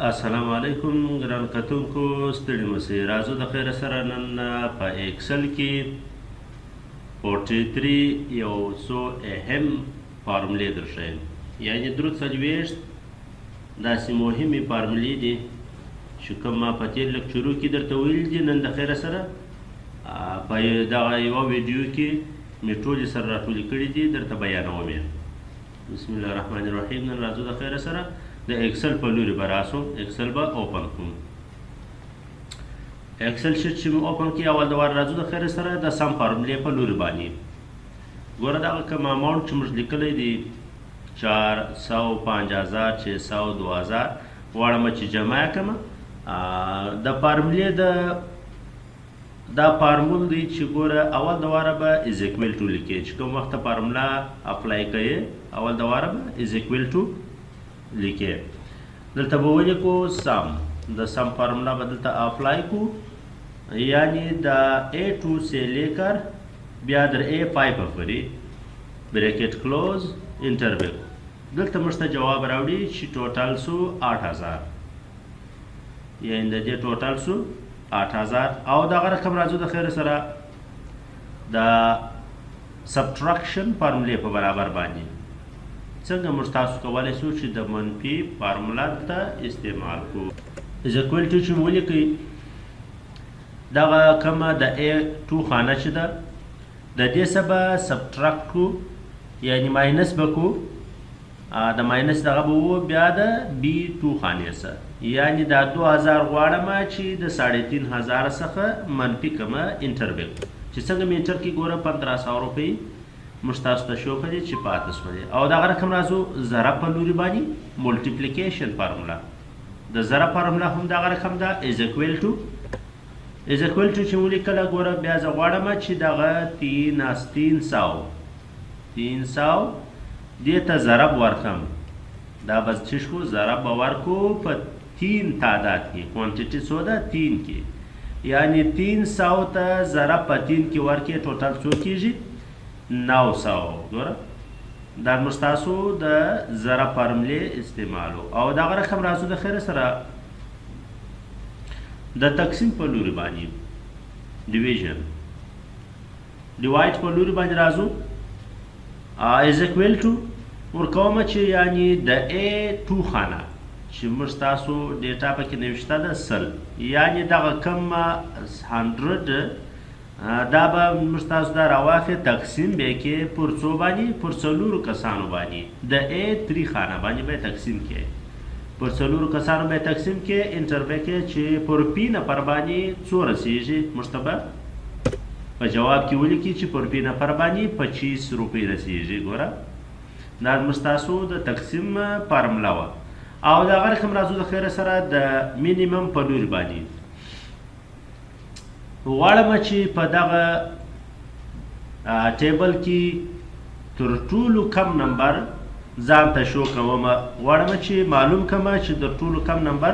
السلام علیکم ګران کتونکو ستړي مسئ راځو د خیره سره نن په ایکسل کې 43 یو څو اهم فارمولې درښیم یعنی درود څلوېښت داسې مهمې فارمولې دي چې کوم ما په تېر لیکچرو کې درته ویلي دي نن د خیره سره په دغه یوه ویډیو کې مې ټولې سره راټولې کړي دي درته بیانوم یې بسم الله الرحمن الرحیم نن راځو د خیره سره د ایکسل په لوري به راسو ایکسل به اوپن کوم ایکسل شیټ چې مې اوپن کړي اول د وار راځو د خیره سره د سم فارمولې په لوري باندې ګوره دغه کوم اماونټ چې موږ لیکلی دی 400 5000 600 2000 غواړم چې جمع یې کړم د فارمولې دا فارمول دی چې ګوره اول د واره به از اکویل ټو لیکې چې کوم وخت فارمولا اپلای کوې اول د واره به از اکویل ټو لیکې دلته به ولیکو سم د سم فارمولا به دلته اپلای کو یعنی د A2 سے لے کر بیا در A5 پورې بریکٹ کلوز انټر به دلته موږ ته جواب راوړي چې ټوټل سو 8000 یعنی د دې ټوټل سو 8000 او دغه رقم راځو د خیر سره د سبټراکشن فارمولې په برابر باندې څنګه موږ تاسو کولی شو چې د منفي فارمولا ته استعمال کړو از اکویل ټو چې مو ولیکئ دغه کومه د A2 خانه چې ده د دې څخه به سبټراکټ کړو یعنی ماینس به کړو د ماینس دغه به و بیا د B2 خانې څخه یعنی دا 2000 غواړم چې د 3500 څخه منفي کومه انټر به چې څنګه مې انټر کې ګوره 1500 روپۍ موږ تاسو ته شو کړي چې پاتې شولې او دغه رقم راځو ضرب په لوري باندې ملټیپلیکیشن فارمولا د ضرب فارمولا هم دغه رقم ده از اکویل ټو چې مو لیکله ګوره بیا زه غواړم چې دغه 300 دې ته ضرب ورکم دا به څه شو ضرب به ورکو په 3 تعداد کې کوانټیټي څو ده 3 کې یعنی 300 ته ضرب په 3 کې ورکې ټوټل څو کېږي 900 ګوره دا موږ تاسو د ضرب فارمولې استعمالو او دغه رقم راځو د خیره سره د تقسیم په لوري باندې ډیویژن ډیوایډ په لوري باندې راځو از اکویل ټو ورکوم چې یعنی د A2 خانه چې موږ تاسو ډیټا پکې نوشته ده 100 یعنی دغه کم 100 دا به موږ تاسو دا راواخلئ تقسیم به یې کې پر څو باندې پر څلورو کسانو باندې د A3 خانه باندې به تقسیم کې پر څلورو کسانو به تقسیم کې انټر به کې چې پر پی نفر باندې څو رسیږي موږ ته به په جواب کې ولیکي چې پر پی نفر باندې 25 روپۍ رسیږي ګوره دا موږ تاسو د تقسیم فارمولا وه او دغه رقم راځو د خیره سره د مینیمم په لوري باندې غواړم چې په دغه ټیبل کې تر ټولو کم نمبر ځان ته شو کوم غواړم چې معلوم کړم چې د ټولو کم نمبر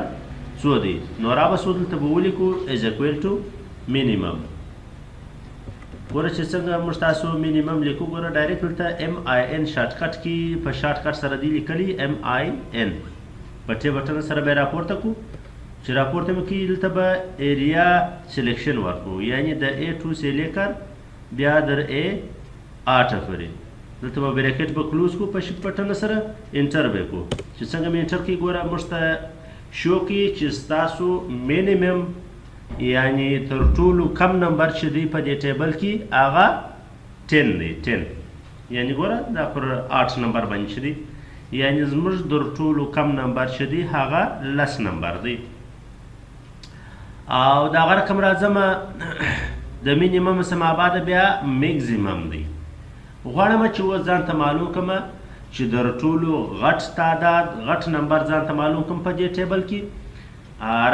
څو دی نو رابسو دلته به ولیکو از اکویل ټو مینیمم ګوره چې څنګه موږ تاسو مینیمم لیکو ګوره ډایرکټ دلته MIN شارټکټ کې په شارټکټ سره دی لیکلي MIN په ټی بټن سره به راپورته کړو چې راپورته مې کړي دلته به ایریا سلیکشن ورکړو یعنی د A2 سے لے کر بیا در A8 پورې دلته به بریکټ به کلوز کړو په شیفټ بټن سره انټر به کړو چې څنګه مې انټر کړي ګوره موږ ته شو کړي چې ستاسو مینیمم یعنی تر ټولو کم نمبر چې دی په دې ټیبل کې هغه 10 دی 10 یعنی ګوره دا پر 8 نمبر باندې چې دی یعنی زموږ در ټولو کم نمبر چې دی هغه 10 نمبر دی او دغه رقم راځم د مینیمم څخه مابعد بیا میکزیمم دی غواړم چې اوس ځان ته معلوم کړم چې در ټولو غټ تعداد غټ نمبر ځان ته معلوم کړم په دې ټیبل کې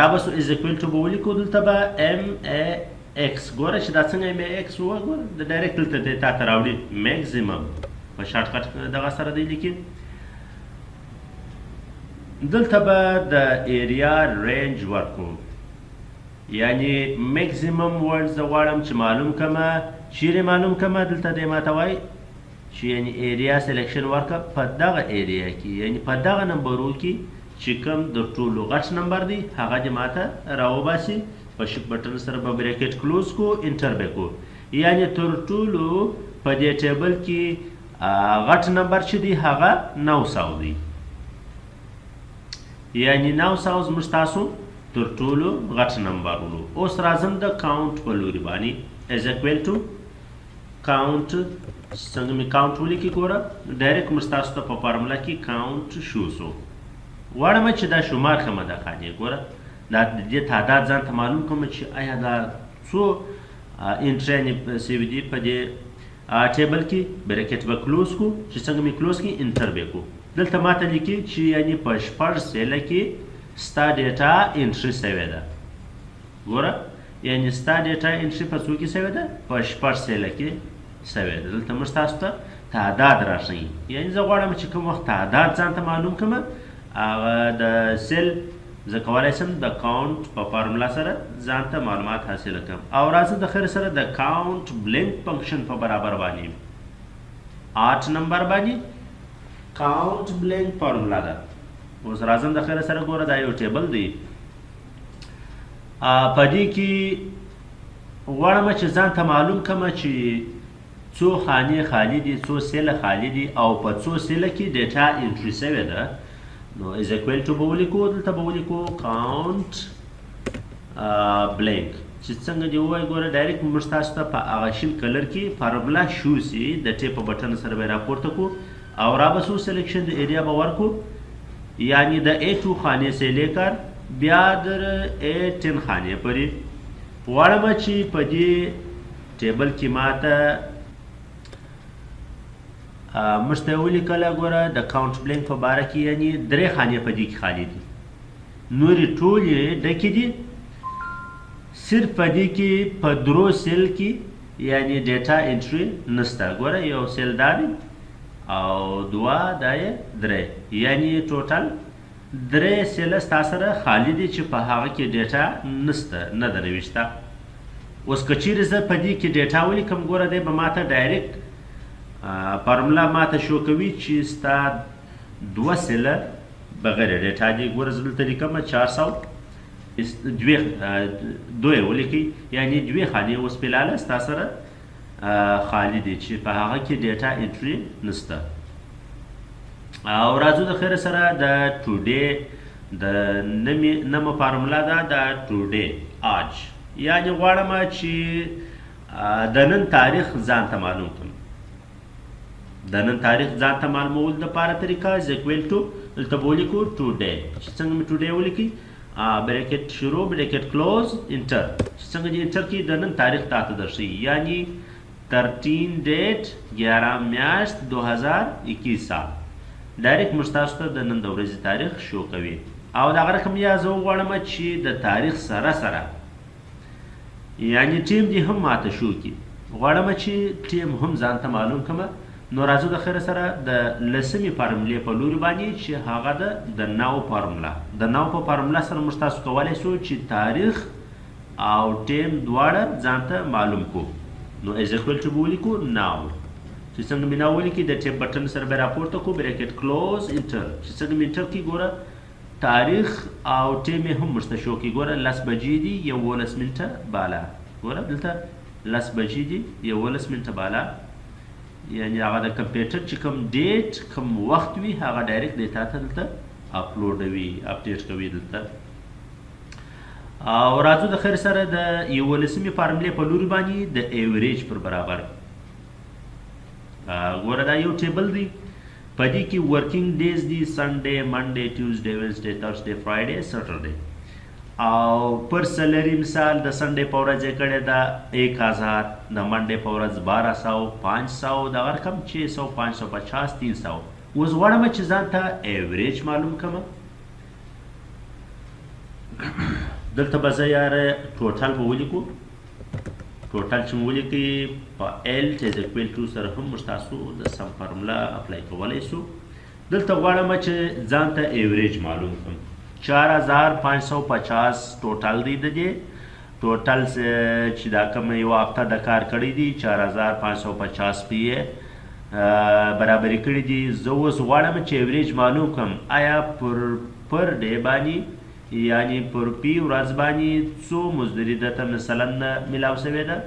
رابسو از اکویل ټو به ولیکو دلته به MAX ګوره چې دا څنګه MAX وه ګوره د ډایرکټ دلته دی تا ته راوړي میکزیمم په شارټکټ دغه سره دی لیکي دلته به د ایریا رینج ورکو یعنی میکزیمم ورډز زه غواړم چې معلوم کړمه چیرې معلوم کړمه دلته دی ماته وایي چې یعنی ایریا سلیکشن ورکړه په دغه ایریا کې یعنی په دغه نمبرو کې چې کوم د ټولو غټ نمبر دی هغه دې ماته راوباسي په شیفت بټن سره به بریکټ کلوز کو انټر به کو یعنی تر ټولو په دې ټیبل کې غټ نمبر چې دی هغه 900 دی یعنی 900 زموږ تاسو تر ټولو غټ نمبر ولو اوس راځم د کاونټ په لوري باندې از اکوال ټو کاونټ څنګه مې کاونټ ولیکي ګوره ډایرکټ موږ تاسو ته په فارمولا کې کاونټ شو سو غواړم چې دا شمار کمه ده خانې ګوره دا د دې تعداد ځان ته معلوم کړم چې آیا دا څو انټرې سوي دي په دې ټیبل کې بریکټ به کلوز کو چې څنګه مې کلوز کې انټر به کو دلته ماته لیکي چې یعنی په شپږ سیله کې ستا ډیټا انټري سوې ده ګوره یعنی ستا ډیټا انټري په څو کې سوې ده په شپږ سیله کې سوې ده دلته موږ تاسو ته تعداد راښیي یعنی زه غواړم چې کوم وخت تعداد ځان ته معلوم کړم هغه د سیل زه کولی شم د کاونټ په فارمولا سره ځان ته معلومات حاصله کړم او راځه د خیر سره د کاونټ بلینک فنکشن په برابر باندې 8 نمبر باندې کاونټ بلینک فارمولا ده اوس راځم د خیر سره ګوره دا یو ټیبل دی په دې کې غواړم چې ځان ته معلوم کړم چې څو خانې خالي دي څو سیله خالي دي او په څو سیله کې ډیټا انټري سوې ده نو از اکوال ټو به ولیکو دلته به ولیکو کاونټ بلینک چې څنګه دې ووایي ګوره ډایرکټ موږ تاسو ته په هغه شین کلر کې فارمولا شو سي د ټیپ په بټن سره به راپورته کو او را به سو سلیکشن د ایریا به ورکو یعنی د A2 خانې سے لیکر بیا در A10 خانې پورې غواړم چې په دې ټیبل کې ماته موږ ته ولیکله ګوره د کاونټ بلینک په باره کې یعنی درې خانې په دې کې خالي دي نورې ټولې ډکې دي صرف په دې کې په درو سیل کې یعنی ډیټا انټري نشته ګوره یو سیل دا دی او دوه دا یې درې یعنی ټوټل درې سیله ستا سره خالي دي چې په هغه کې ډیټا نشته نه ده نوشته اوس که چیرې زه په دې کې ډیټا ولیکم ګوره دی به ماته ډایرکټ فارمولا ماته شو کوي چې ستا دوه سیله بغیر ډیټا دي ګوره زه دلته لیکم 400 دوی ولیکئ یعنی دوی خانې اوس فلحاله ستا سره خالي دي چې په هغه کې ډیټا انټري نشته او راځو د خیر سره د ټوډے د نمه فارمولا ده د ټوډے آج یعنی غواړم چې د نن تاریخ ځان ته معلوم کړم د نن تاریخ ځان ته معلومول دپاره طریقه از اکوال ټو دلته به ولیکو ټوډے چې څنګه مې ټوډے ولیکئ بریکټ شروع بریکټ کلوز انټر چې څنګه دې انټر کړي د نن تاریخ تاته درښیي یعنی 13 ډیټ 11 میاشت 2021 سال ډایرکټ موږ تاسو ته د نن د ورځې تاریخ شو کوي او دغه رقم یا زه وغواړم چې د تاریخ سره سره یعنی ټیم دې هم ماته شو کړي غواړم چې ټیم هم ځان ته معلوم کړم نو راځو د خیر سره د لسمې فارمولې په لوري باندې چې هغه ده د ناو فارمولا د ناو په فارمولا سره موږ تاسو کولی شو چې تاریخ او ټیم دواړه ځان ته معلوم کو نو از اکوال ټو به ولیکو ناو چې څنګه مې ناو ولیکي د ټیپ بټن سره به راپورته کو بریکټ کلوز انټر چې څنګه مې انټر کړي ګوره تاریخ او ټیم یې هم موږ ته شو کړي ګوره 10 بجې دي 11 منټه بالا ګوره دلته 10 بجې دي 11 منټه بالا یعنی هغه د کمپیوټر چې کوم ډیټ کوم وخت وي هغه ډایرکټ ډیټا ته دلته اپلوډوي اپډیټ کوي دلته او راځو د خیر سره د 11مې فارمولې په لوري باندې د ایوریج پر برابر ګوره دا یو ټیبل دی په دې کې ورکینګ ډیز دي سنډے منډے ټیوزډے وینسډے تھرسډے فرایډے سیټرډے او پر سیلری مثال د سنډے په ورځ یې کړې ده 1000 د منډے په ورځ 1200 500 د رقم 600 550 300 اوس غواړم چې ځان ته ایوریج معلوم کړم دلته به زه یاره ټوټل به ولیکو ټوټل چې مو ولیکئ په ایل چې از اکوال ټو سره هم موږ تاسو د سم فارمولا اپلای کولی شو دلته غواړم چې ځان ته ایوریج معلوم کړم 4550 ټوټل دی د دې ټوټل چې دا کوم یو هفته د کار کړی دی 4550 پی برابري کړي دي زه اوس غواړم چې ایوریج معلوم کړم آیا پر پر ډے باندې یعنی پر پی ورځ باندې څو مزدوري درته مثلا میلاو شوې ده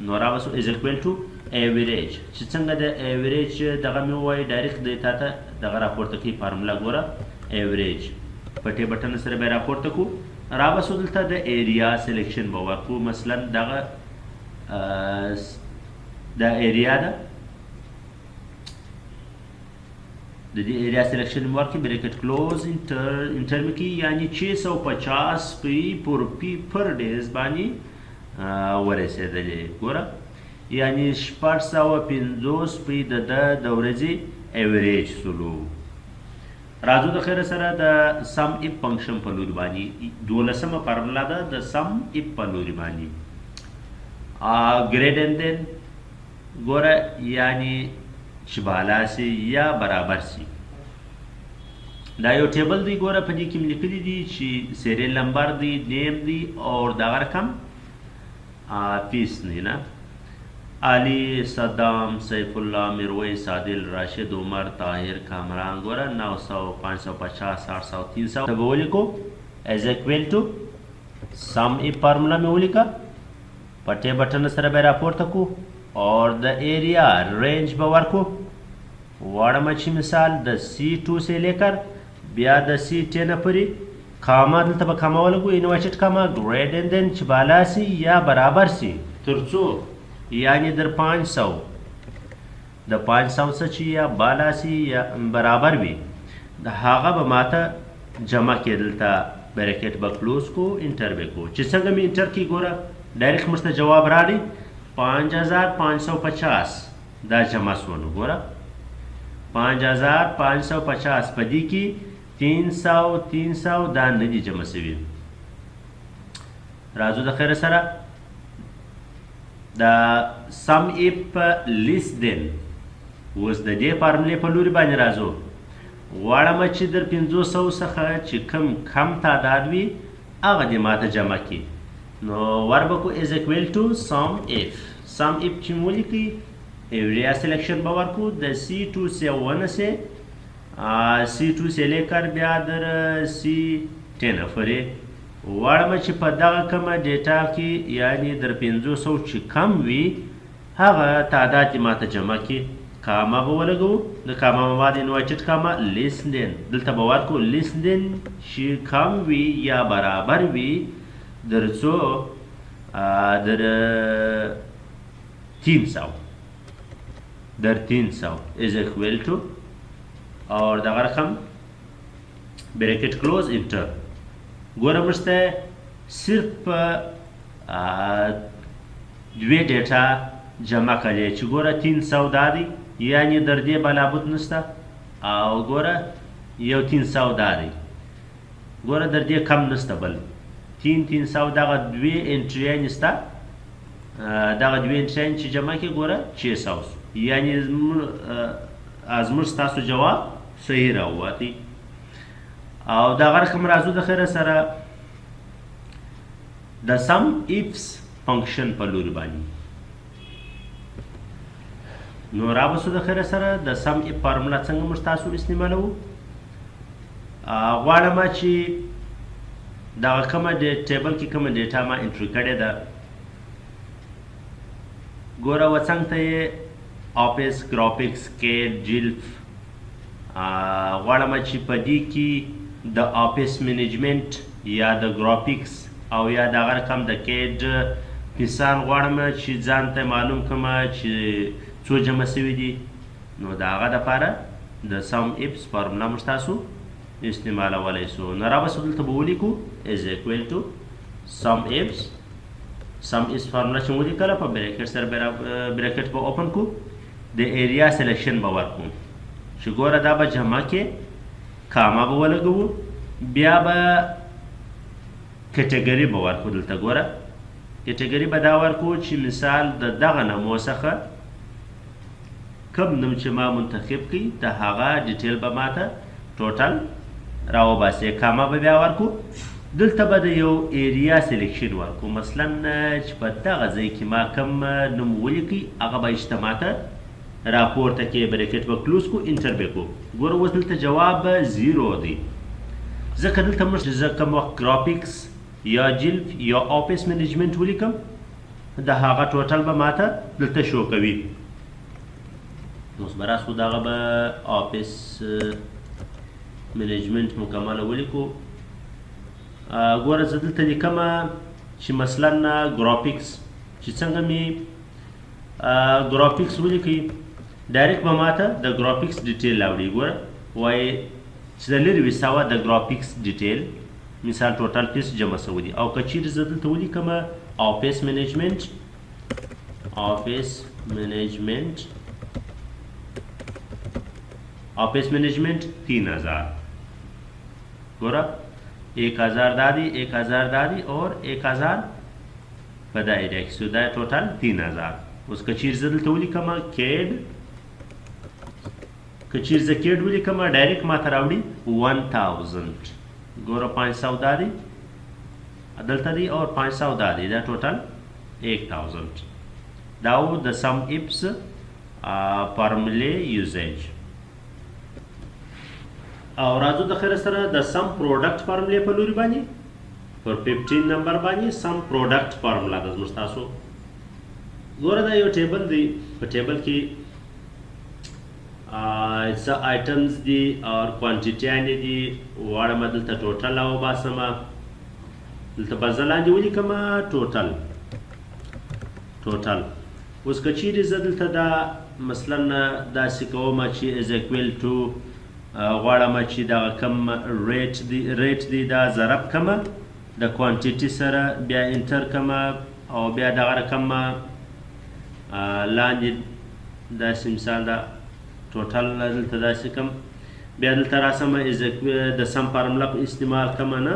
نو راوسو از اکوال ټو ایوریج چې څنګه د ایوریج دغه مې ووایي ډایرکټ دی تا ته دغه راپورته کوي فارمولا ګوره ایوریج پټې بټن سره به راپورته کړو راوسو دلته د ایریا سلیکشن به ورکړو مثلا دغه دا ایریا ده د دې ایریا سلیکشن ورکړي بریکټ کلوز انټر مې کړي یعنی 650 پی پر پی پر ډیز باندې ورسېدلې ګوره یعنی 650 پی د ورځې ایوریج سلو راځو د خیر سره د سم اف فنکشن په لوري باندې 12مه فارمولا ده د سم اف په لوري باندې ګریډ اند دین ګوره یعنی چې بالا سي یا برابر سي دا یو ټیبل دی ګوره په دې کې مې لیکلي دي چې سیریل نمبر دی نیم دی اور دغه رقم پیس نه نه علی صدام سیف الله میرویس عادل راشد عمر طاهر کامران ګوره 900 550 800 300 ته به ولیکو از اکوال ټو سم ای فارمولا مې ولیکه پټې بټن سره به راپورته کو اور د ایریا رینج به ورکو واړه چې مثال د C2 سے لیکر بیا د C10 پورې کاما دلته به کاما ولګو انویټډ کاما ګریډ اند دین چې بالا سي یا برابر سي ترڅو یعنی در 500 د 500 څخه چې یا بالا سي یا برابر وي د هغه به ماته جمع کېدل ته بریکټ به کلوز کو انټر به کو چې څنګه مې انټر کی ګوره ډایرکټ مرسته جواب راړي 5550 دا جمع سونو ګوره 5550 په دې کې 300 دا نه دي جمع شوي راځو د خیر سره دا سم اف لیس دین اوس د دې فارمولې په لوري باندې راځو غواړم چې در 500 څخه چې کم تعداد وي هغه دې ماته جمع کړي نو وربکو از اکوال ټو سم اف چې مو ولیکي ایریا سلیکشن به ورکو د C2 سے ونسه C2 سے لیکر بیا در C10 پورې واړم چې په دغه کومه ډیټا کې یعنی در 500 چې کم وي هغه تعداد یې ماته جمع کړي کاما به ولګو د کاما مواد انویټډ کاما لیس دین دلته به ورکو لیس دین چې کم وي یا برابر وي در څو در 300 is equal to اور دغه رقم بریکټ کلوز انټر ګوره مرسته صرف دوی ډیټا جمع کړي چې ګوره 300 دا دی یعنی در دې بلابود نشته او ګوره یو 300 دا دی ګوره در دې کم نشته بل 300 دغه دوی انټری نشته دغه دوی انټری چې جمع کړي ګوره 600 یعنی از موږ ستاسو جواب صحیح راووتی او دغه رقم راځو د خیره سره د سم ایفس فنکشن په لوري باندې نو راوسو د خیره سره د سم ایف فارمولا څنګه موږ تاسو استعمالوو غواړم چې دغه کومه د ټیبل کې کومه ډیټا ما انټری کړې ده ګوره وڅنګ ته آفیس ګرافیکس کیډ جیلف غواړم چې په دې کې د آفیس منیجمنت یا د ګرافیکس او یا دغه رقم د کیډ پیسان غواړم چې ځان ته معلوم کړم چې څو جمع شوي دي نو د هغه دپاره د سم ایفس فارمولا موږ تاسو استعمالولی سو نو راوسو دلته به ولیکو از اکوال ټو سم ایفس فارمولا چې مو ولیکله په بریکټ سره بریکټ به اوپن کو د ایریا سلیکشن به ورکو چې ګوره دا به جمع کې کاما به ولګوو بیا به کټګري به ورکو دلته ګوره کټګري به دا ورکو چې مثال د دغه نمو څخه کوم نوم چې ما منتخب کړي د هغه ډیټیل به ماته ټوټل راوباسي کاما به بیا ورکو دلته به د یو ایریا سلیکشن ورکو مثلا چې په دغه ځای کې ما کوم نوم ولیکي هغه به اجتماعته راپورته کې بریکټ به کلوز کو انټر به کو ګوره اوس دلته جواب 0 دی ځکه دلته موږ زه کوم وخت ګرافیکس یا جلف یا آفیس منیجمنټ ولیکم د هغه ټوټل به ماته دلته شو کوي. اوس به راسو دغه به آفیس منیجمنټ مکمله ولیکو. ګوره زه دلته لیکمه چې مثلا ګرافیکس چې څنګه مې ګرافیکس ولیکي ډایرکټ به ماته د ګرافیکس ډیټیل راوړي. ګوره وایي چې د لرې وساوه د ګرافیکس ډیټیل مثال ټوټل پیس جمع شوی دي. او که چیرې زه دلته ولیکمه آفیس منیجمنټ 3000 ګوره 1000 دادی 1000 دادی اور 1000 په دا ایریا کې سو دا ټوټل 3000. اوس که چیرې زه دلته ولیکمه کیډ ولیکمه ډایرکټ ماته راوړي 1000 ګوره 500 دادی دلته دی اور 500 دادی دا ټوټل 1000. دا و د سم ایپس فارمولې یوزیج. او راځو د خیر سره د سم پروډکټ فارمولې په لوري باندې پر 15 نمبر باندې سم پروډکټ فارمولا د زموږ تاسو ګوره دا یو ټیبل دی. په ټیبل کې څه آیټمز دي او کوانټیټیانې دي واړه مه دلته ټوټل راوباسمه. دلته به زه لاندې ولیکمه ټوټل. اوس که چیرې زه دلته دا مثلا داسې کومه چې از اکویل ټو غواړم چې دغه کم ریټ دی دا ضرب کمه د کوانټیټي سره بیا انټر کمه او بیا دغه رقم لاندې داسې مثال دا ټوټل دلته داسې کم بیا دلته راسمه د سم فارمولا په استعمال کمه نه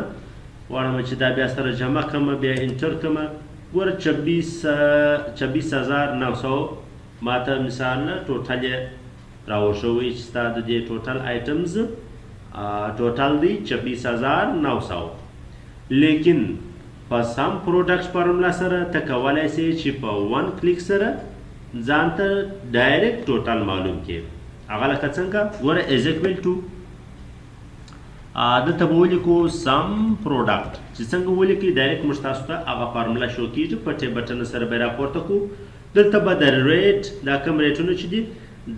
غواړم چې دا بیا سره جمع کمه بیا انټر کمه. ګوره 24900 ماته مثال نه ټوټل یې راوښوي چې ستا د دې ټوټل آیټمز ټوټل دی 24900. لیکن په سم پروډکټ فارمولا سره ته کولی سې چې په 1 کلیک سره ځان ته ډایرکټ ټوټل معلوم کړې. هغه لکه څنګه ګوره از اکویل ټو دلته به ولیکو سم پروډکټ چې څنګه ولیکي ډایرکټ موږ تاسو ته هغه فارمولا شو کېږي. په ټې بټن سره به یې راپورته کړو. دلته به د ریټ دا کوم ریټونه چې دي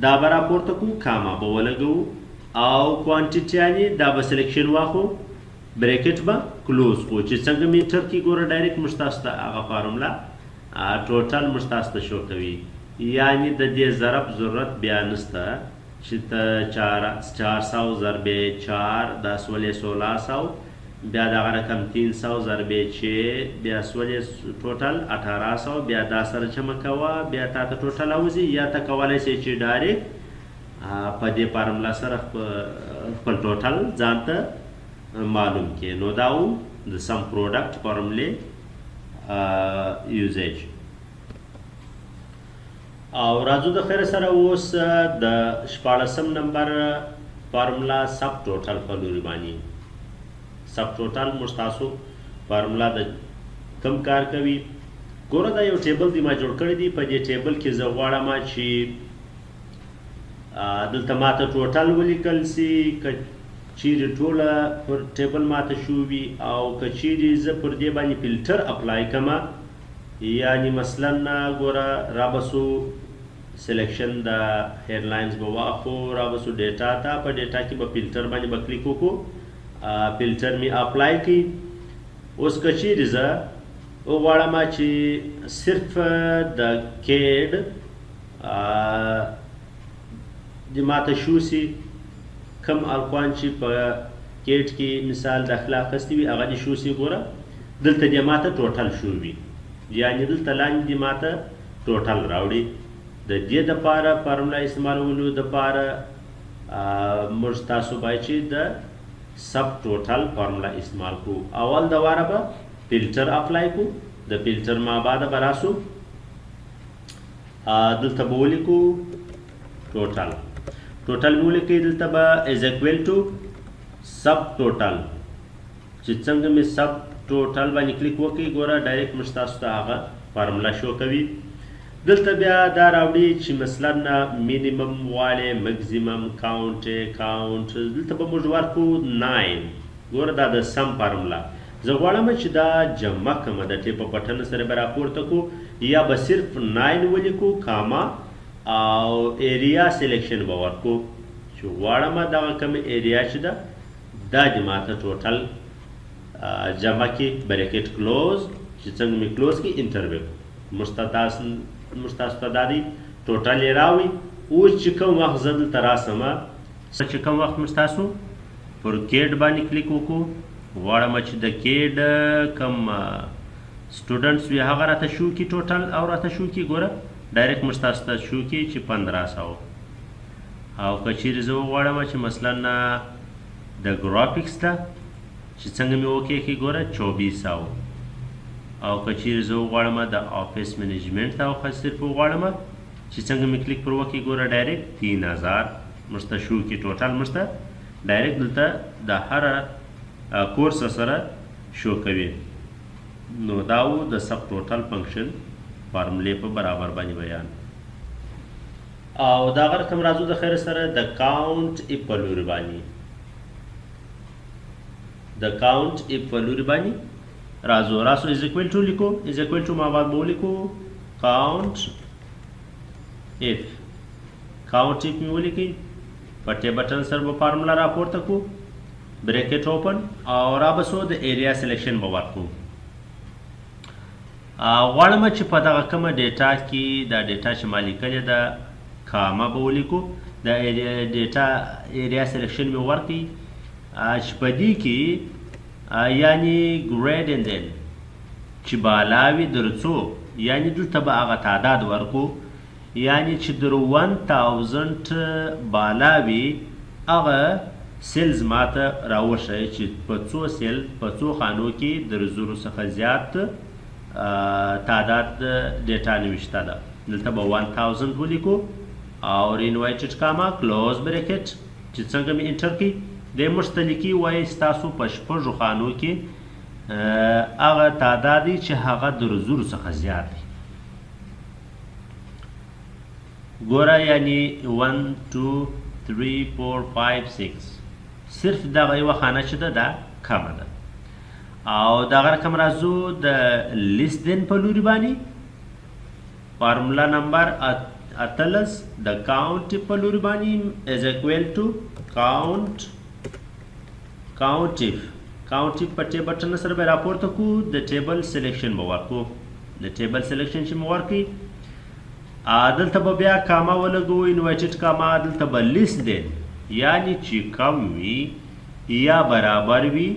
دا به راپورته کړو کاما به ولګوو او کوانټیټیانې دا به سلیکشن واخلو بریکټ به کلوز کړو چې څنګه میټر کې ګوره ډایرکټ موږ تاسو ته هغه فارمولا ټوټل موږ تاسو ته شو کوي. یعنې د دې ضرب ضرورت بیا نشته چې ته 400 ضرب 4 دا سولې 1600 بیا دغه رقم 300 ضرب 6 بیا سولې ټوټل 1800 بیا دا سره جمع کوه بیا تا ته ټوټل راوځي. یا ته کولی شې چې ډایرکټ په دې فارمولا سره خپل ټوټل ځان ته معلوم کړې. نو دا و د سم پروډکټ فارمولې یوزیج. او راځو د خیر سره اوس د 14 نمبر فارمولا سب ټوټل په لوري باندې. سب ټوټل موږ تاسو فارمولا د کم کار کوي. ګوره دا یو ټیبل دی ما جوړ کړی دی. په دې ټیبل کې زه غواړم چې دلته ماته ټوټل ولیکل سي که چیرې ټوله پر ټیبل ماته شو وي او که چیرې زه پر دې باندې فلټر اپلای کړم یعنی مثلا ګوره رابسو سلیکشن د هیډلاینز به واخلو رابسو ډیټا ته په ډیټا کې به فلټر باندې به کلیک وکړو فلټر می اپلای کړي. اوس که چیرې زه وغواړم چې صرف د کیډ د ماته شو سي کم الکوان چې په کیډ کې مثال داخله اخیستې وي هغه دې شو سي. ګوره دلته دې ماته ټوټل شو وي یعنې دلته لاندې دې ماته ټوټل راوړي. د دې دپاره فارمولا استعمالولو دپاره موږ تاسو باید چې د سب ټوټل فارمولا استعمال کړو. اول د واره به فلټر اپلای کړو. د فلټر ما بعد به راسو دلته به ولیکو ټوټل مې ولیکئ. دلته به از اکویل ټو سب ټوټل چې څنګه مې سب ټوټل باندې کلیک وکړئ ګوره ډایرکټ موږ تاسو ته هغه فارمولا شو کوي. دلته بیا دا راوړي چې مثلا مینیمم والی مکزیمم کاونټ دلته به موږ ورکړو 9 ګوره دا د سم فارمولا زه غواړم چې دا جمع کړم د ټیپ په بټن سره به راپورته کو یا به صرف 9 ولیکو کاما او ایریا سلیکشن به ورکو چې غواړم دغه کوم ایریا چې ده دا دې ماته ټوټل جمع کې بریکټ کلوز چې څنګه مې کلوز کې انټر وکړو موږ تاسو ته دا دی ټوټل یې راوړي اوس چې کوم وخت زه دلته راسم چې کوم وخت موږ تاسو پر کیډ باندې کلیک وکړو غواړم چې د کیډ کوم سټوډنټس وي هغه راته شو کړي ټوټل او راته شو کړي ګوره ډایرکټ موږ تاسو ته شو کړي چې 1500 او که چیرې زه وغواړم چې مثلا د ګرافیکس ته چې څنګه مې وکړي ګوره 2400 او که چیرې زه وغواړم د آفیس منیجمنټ ته او صرف وغواړم چې څنګه مې کلیک پر وکړي ګوره ډایرکټ 3000 موږ ته شو کړي ټوټل موږ ته ډایرکټ دلته د هر کورس سره شو کوي نو دا و د سب ټوټل فنکشن فارمولې په برابر باندې بیان او دا غره کوم راځو د خیر سره د کاونټ اف په لوري باندې د کاونټ اف په لوري باندې راځو از اکوال ټو لیکو از اکوال ټو ما بعد به ولیکو کاونټ اف مې ولیکئ پټې بټن سره به فارمولا راپورته کو بریکټ اوپن او را بسو د ایریا سلیکشن به ورکو غواړم چې په دغه کومه ډیټا کې دا ډیټا چې ما لیکلې ده کاما به ولیکو د ډیټا ایریا سلیکشن مې ورکړي چې په دې کې یعنی ګریډندن چې بالا وي در څو یعنی دلته به هغه تعداد ورکو یعنی چې در 1000 بالا وي هغه سیلز ماته راوښیي چې په څو سیل په څو خانو کې در زرو څخه زیات تعداد ډیټا نوشته ده دلته به 1000 ولیکو او انوایټډ کاما کلوز بریکټ چې څنګه مې انټر کړي د مشتلکی وایي ستاسو په شپږو خانو کې هغه تعداد چې هغه در زرو څخه زیات دی ګوره یعنی 1 2 3 4 5 6 صرف دغه یوه خانه چې ده دا کمه ده او دغه رقم راځو د لیس دین په لوري باندې فارمولا نمبر 18 د کاونټ په لوري باندې از اکوال ټو کاونټ په ټیبل بټن سره به راپورته کو د ټیبل سلیکشن به ورکو د ټیبل سلیکشن چې مو ورکړي دلته به بیا کاما ولګو انوایټډ کاما دلته به لیس دین یعنی چې کم وي یا برابر وي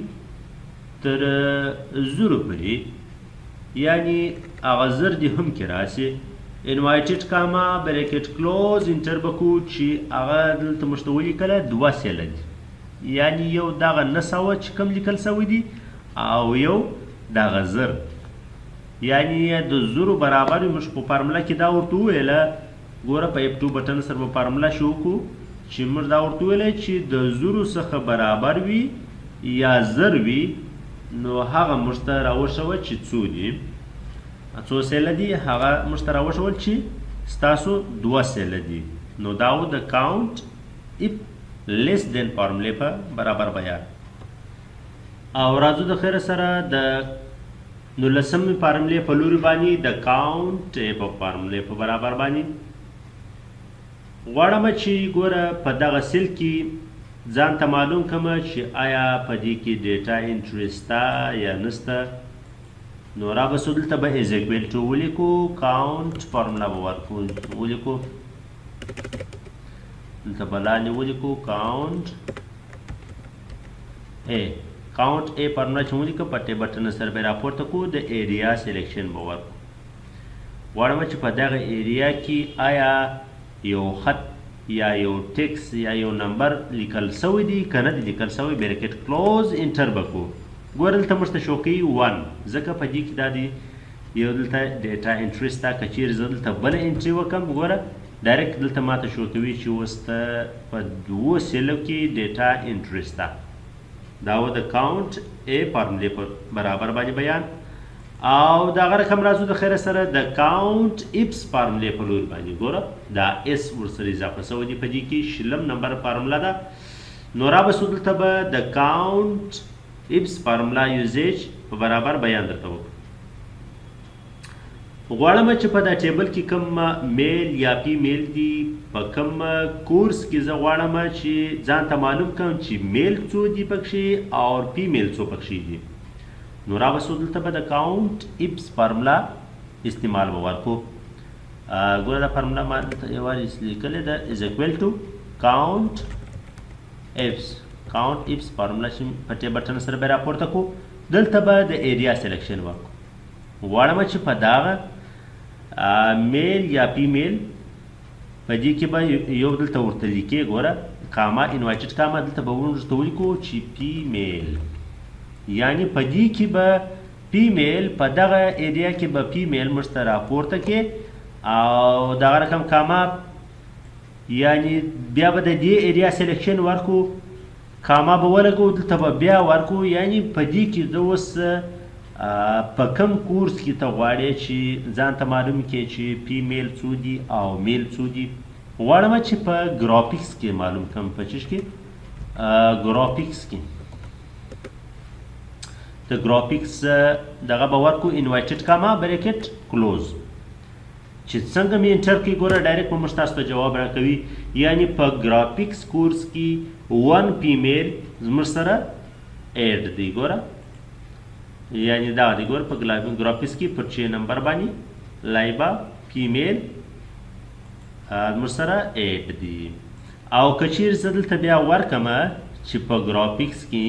تر زرو پورې یعنی هغه زر دې هم کې راشي انوایټډ کاما بریکټ کلوز انټر به کو چې هغه دلته موږ ته ولیکله 2 سیله دي یعنی یو دغه 900 چې کوم لیکل سوی دي او یو دغه زر یعنی د زرو برابر موږ په فارمولا کې دا ورته وویله ګوره په F2 بټن سره به فارمولا شو کو چې موږ دا ورته ویلی چې د زرو څخه برابر وي یا زر وي نو هغه موږ ته راوښوه چې څو دي څو سیله دي هغه موږ ته راوښول چې ستاسو 2 سیله دي نو دا و د کاونټ اف لیس دین فارمولې په برابر بیان او راځو د خیر سره د 19 فارمولې په لوري باندې د کاونټ په فارمولې په برابر باندې غواړم چې ګوره په دغه سیل کې ځان ته معلوم کړم چې آیا په دې کې ډیټا انټري شته یا نشته نو را به دلته به از اکوال ټو ولیکو کاونټ فارمولا به ورکو ولیکو دلته به لاندې ولیکو کاونټ ا فارمولا چې ولیکو په ټیب بټن سره به راپورته کو د ایریا سلیکشن به ورکو غواړم چې په دغه ایریا کې آیا یو خط یا یو ټیکس یا یو نمبر لیکل سوی دی که نه دی لیکل سوی بریکټ کلوز انټر به کو ګوره دلته موږ ته شو کوي 1 ځکه په دې کې دا دی یو دلته ډیټا انټري شته که چیرې زه دلته بله انټري وکړم ګوره ډایرکټ دلته ماته شو کوي چې اوس ته په 2 سیلو کې ډیټا انټري شته دا و د کاونټ فارمولې په برابر باندې بیان او دغه رقم راځو د خیر سره د کاونټ اپس فارمولې په لور باندې ګوره دا اس ورسره اضافه سوی دی په دې کې شلم نمبر فارمولا ده نو را به دلته به د کاونټ ایبس فارمولا یوزیج په برابر بیان درته وکړو. غواړم چې په دا ټیبل کې کوم میل یا فیمیل دي په کوم کورس کې زه غواړم چې ځان ته معلوم کړم چې میل څو دي پکښې او فیمیل څو پکښې دي. نو راوسو دلته به د کاونټ ایبس فارمولا استعمال به ورکړو. ګوره دا فارمولا ما دلته یوازې لیکلې ده از اکوال ټو کاونټ ایبس. کاونټ ایبس فارمولا چې په ټیب بټن سره به راپورته کړو. دلته به د ایریا سلیکشن ورکړو. غواړم چې په دغه میل یا فیمیل په دې کې به یو دلته ورته لیکې ګوره کاما انوایټډ کاما دلته به ورته ولیکو چې فیمیل، یعنی په دې کې به فیمیل په دغه ایریا کې به فیمیل موږ ته راپورته کې او دغه رقم کاما، یعنی بیا به د دې ایریا سلیکشن ورکو کاما به ولګو دلته به بیا ورکو. یعنی په دې کې زه اوس په کم کورس کې ته غواړې چې ځان ته معلوم کې چې فیمیل څو دي او میل څو دي. غواړم چې په ګرافیکس کې معلوم کړم. په چیش کې ګرافیکس کې د ګرافیکس دغه به ورکو انوایټډ کاما بریکټ کلوز چې څنګه مې انټر کې ګوره ډایرکټ به موږ تاسو ته جواب راکوي. یعنی په ګرافیکس کورس کې 1 فیمیل زموږ سره ایډ دی ګوره، یعنی دا دی ګوره په ګرافیکس کې پر 6 نمبر باندې لایبا فیمیل زموږ سره ایډ دی. او که چیرې زه دلته بیا ورکمه چې په ګرافیکس کې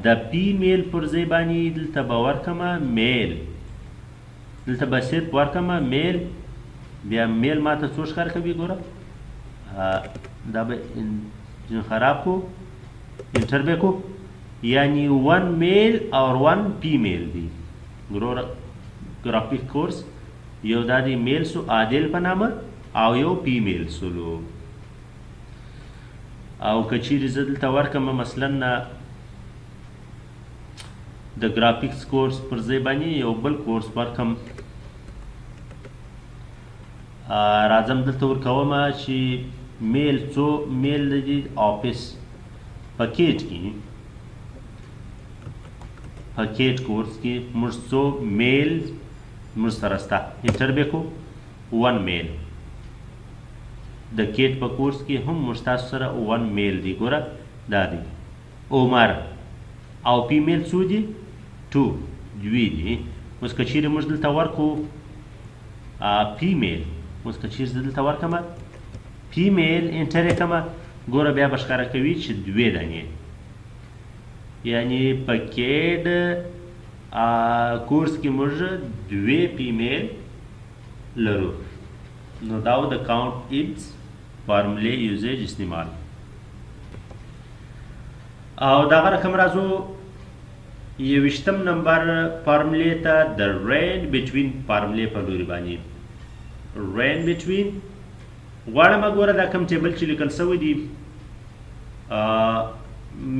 د فیمیل پر ځای باندې دلته به ورکمه میل، دلته به صرف ورکمه میل. بیا میل ما ته څو ښکار کوي ګوره دا به خراب کو انټر به کو، یعنی 1 میل اور 1 فیمیل دی. ګرافیک کورس یو دا دی میل سو عادل په نامه او یو فیمیل سولو. او که چیرې زه دلته ورکمه مثلا د ګرافیکس کورس پر ځای باندې یو بل کورس ورکم، راځم دلته ورکوم چې میل څو میل دی آفیس پکیټ کې پکیټ کورس کې موږ څو میل موږ سره شته. انټر به کو 1 میل. د کیټ په کورس کې هم موږ تاسو سره 1 میل دی ګوره دا دی. عمر او فیمیل څو دي 2 دوی دي. اوس که چیرې موږ دلته ورکو فیمیل، اوس که چیرې دلته ورکمه فیمیل انټر یې کمه ګوره بیا به ښکاره کوي چې 2 دانې، یعنی په کیډ کورس کې موږ 2 فیمیل لرو. نو دا و د کاونټ ایبس فارمولې یوزیج استعمال. او دغه رقم راځو 21 نمبر فارمولې ته د رینج بټوین فارمولې په لوري باندې. رینج بټوین غواړم ګوره دا کوم ټیبل چې لیکل شوی دی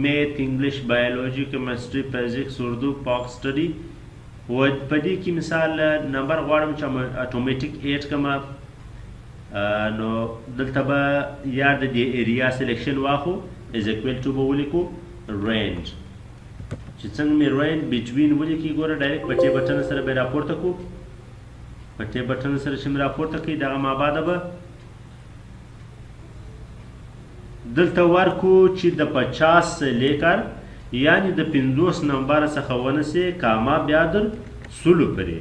میث، انګلیش، بایولوژي، کیمستري، فزیکس، اردو، پاک سټډي و په دې کې مثال نمبر غواړم چې اتوماتیک 8 کما. نو دلته به یا د دې ایریا سلیکشن واخو از اکوال ټو به ولیکو رینج چې څنګه مې رینج بټوین ولیکي ګوره ډایرکټ په ټیب بټن سره به راپورته کو. په ټیب بټن سره چې مې راپورته کړي دغه مابعده به دلته ورکو چې د 50 لیکر یعنی د 50 نمبر څخه ونسې کاما بیا در سلو پرې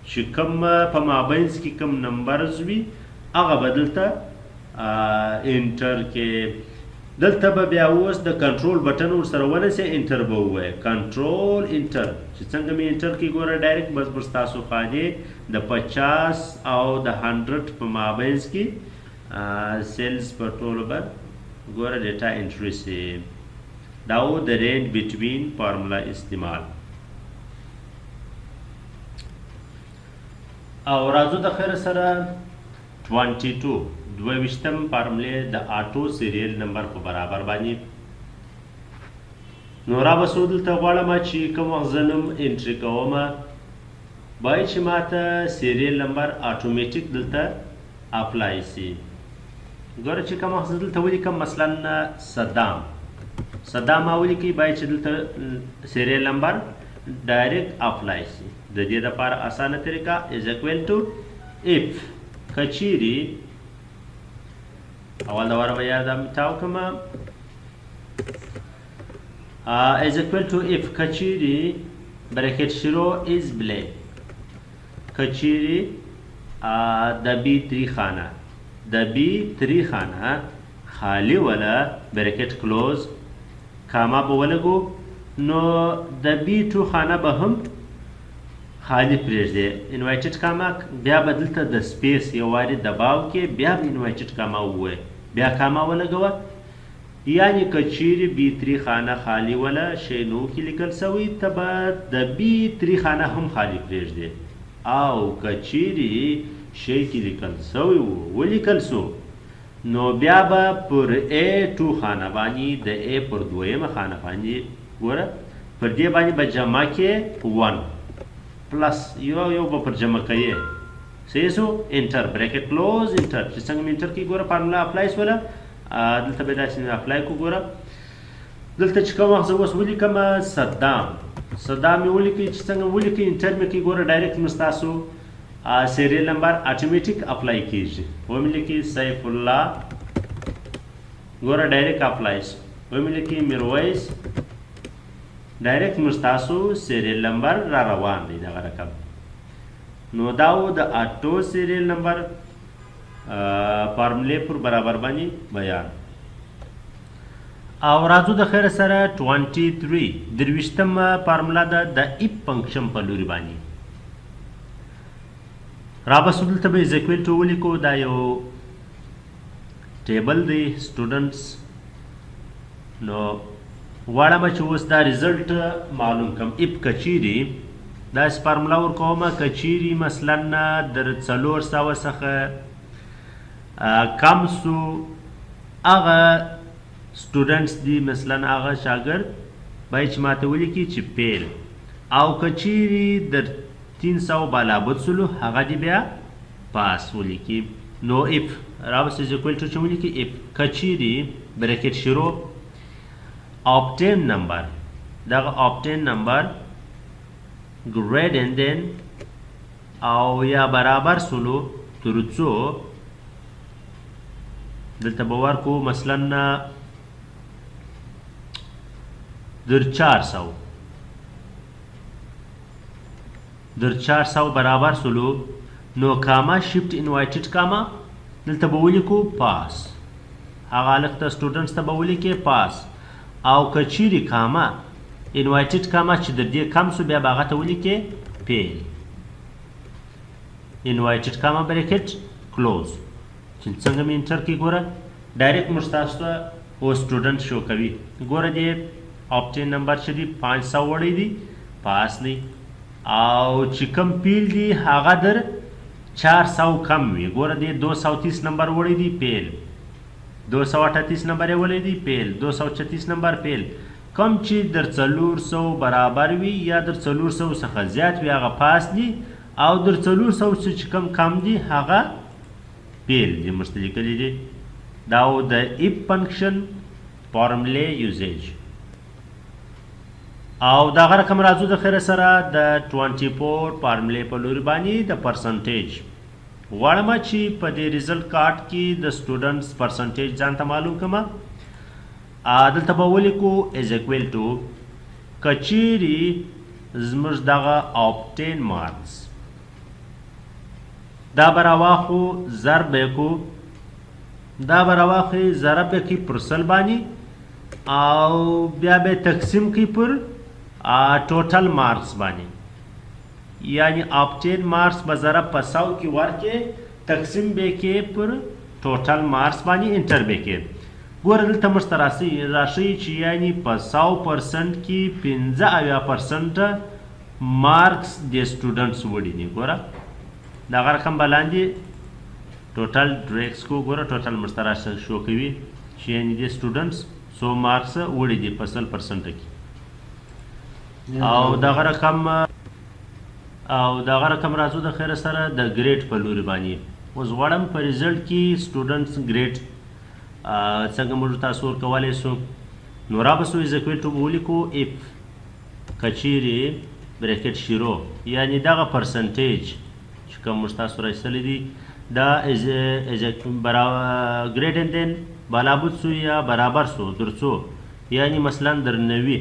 چې کم په مابینس کې کم نمبرز وي هغه به دلته انټر کې. دلته به بیا اوس د کنټرول بټن ورسره ونسې انټر به ووایه کنټرول انټر چې څنګه مې انټر کې ګوره ډایرکټ بس تاسو خالی د 50 او د 100 په مابینس کې سیلز په ټولو به ګوره ډیټا انټری سي. دا و د رینج بټوین فارمولا استعمال. او راځو د خیر سره 22 فارمولې د آټو سیریل نمبر په برابر باندې. نو را بسو دلته غواړم چې کوم وخت زه نوم انټري کوم باید چې ماته سیریل نمبر آټومیټیک دلته اپلای سي. ګوره چې کوم وخت زه دلته ولیکم مثلا صدام صدا ما ولیکي باید چې دلته سیریل نمبر ډایرکټ اپلای شي. د دې لپاره اسانه طریقه از اکوال ټو اف کچيري اول دا واره به یاد متاو کما از اکوال ټو اف کچيري برکت شروع از بلی کچيري د بی 3 خانه د بی 3 خانه خالی ولا برکت کلوز کاما به ولګو نو د بی 2 خانه به هم خالی پرېږدي. انوایټډ کاما بیا به دلته د سپیس یو وارې دباو کې بیا به انوایټډ کاما ووایي بیا کاما ولګوه. یعنی که چیرې بی 3 خانه خالی وله شی نو کې لیکل سوی ته به د بی 3 خانه هم خالی پرېږدي او که چیرې شی کې لیکل سوی ولیکل سو نو بیا به پر A2 خانه باندې د A پر دویمه خانه باندې ګوره پر دې باندې به جمع کې 1 پلس یو به پر جمع کوي صحیح سو انټر بریکټ کلوز انټر چې څنګه مې انټر کې ګوره فارمولا اپلای سوله دلته به داسې اپلای کو ګوره دلته چې کوم وخت زه اوس ولیکم صدام مې ولیکئ چې څنګه ولیکئ انټر مې کې ګوره ډایرکټ مې ستاسو سیریل نمبر اتوماتیک اپلای کیږي ومې لیکي سیف الله ګوره ډایرکټ اپلایز ومې لیکي میرویس ډایرکټ مستاسو سیریل نمبر را روان دی دغه رقم نو دا و د اټو سیریل نمبر فارمولې پر برابر باندې بیان. او راځو د خیر سره 23 درویشتم فارمولا ده د اف فنکشن په لوري باندې رابسو دلته به از اکوال ټو ولیکو دا یو ټیبل دی سټوډنټس نو غواړم چې اوس دا ریزلټ معلوم کم اف کچيري داسې فارمولا ورکوم کچيري مثلا در 400 څخه کم سو هغه سټوډنټس دي مثلا هغه شاګرد باید چې ماته ولیکي چې پیل او کچيري در 300 بالابود سلو هغه دی بیا پاس ولیکي نو اف راوس از اکوال ټو چې ولیکي اف کچيري بریکټ شروع obtain number دغه obtain number greater than او یا برابر سلو ترڅو دلته به ورکو مثلا در 400 برابر سلو نو کاما شفت انوایټډ کاما دلته به ولیکو پاس هغه هلک ته سټوډنټس ته به ولیکې پاس او کچيري کاما انوایټډ کاما چې د دې کم سو بیا به هغه ته ولیکې پیل انوایټډ کاما بریکټ کلوز چې څنګه مې انټر کې ګوره ډایرکټ موږ تاسو ته او سټوډنټ شو کوي ګوره دې obtain نمبر چې دی 500 وړی دی پاس دی او چې کم پیل دی هغه در 400 کم وي ګوره دې 230 نمبر وړی دی پیل 238 نمبر یې ولی دی پیل 236 نمبر پیل کم چې در 400 برابر وي یا در 400 څخه زیات وي هغه پاس دی او در 400 چې کم دی هغه پیل دی مشته لیکلی دی دا و د اف فنکشن فارمولې یوزیج. او دغه رقم راځو د خیر سره د 24 فارمولې په لوري باندې د پرسنټیج غواړم چې په دې ریزلټ کارت کې د سټوډنټس پرسنټیج ځان ته معلوم کړم دلته به ولیکو از اکوال ټو کچيري زموږ دغه obtain مارکس دا به راواخو ضرب کو دا به راواخې ضرب کې پر سل باندې او بیا به تقسیم کی پر ټوټل مارکس باندې یعنی obtain مارکس به ضرب په 100 کې ورکې تقسیم به کې پر ټوټل مارکس باندې انټر به کې ګوره دلته موږ ته راشي چې یعنی په 100% کې 15% مارکس د سټوډنټس وړي دي ګوره دغه رقم به لاندې ټوټل ډریکس کو ګوره ټوټل موږ ته راشي شو کوي چې یعنی د سټوډنټس 100 مارکس وړي دي په 100% کې او دغه رقم راځو د خیر سره د ګریډ په لوري باندې اوس غواړم په ریزلټ کې سټوډنټس ګریډ څنګه موږ تاسو ورکولی سو نو را به سو از اکویل ټو به ولیکو اف کچیرې بریکټ شیرو یعنی دغه پرسنټیج چې کوم موږ تاسو راایستلی دي دا ګریډ دین بلابود سو یا برابر سو در څو یعنی مثلا در 90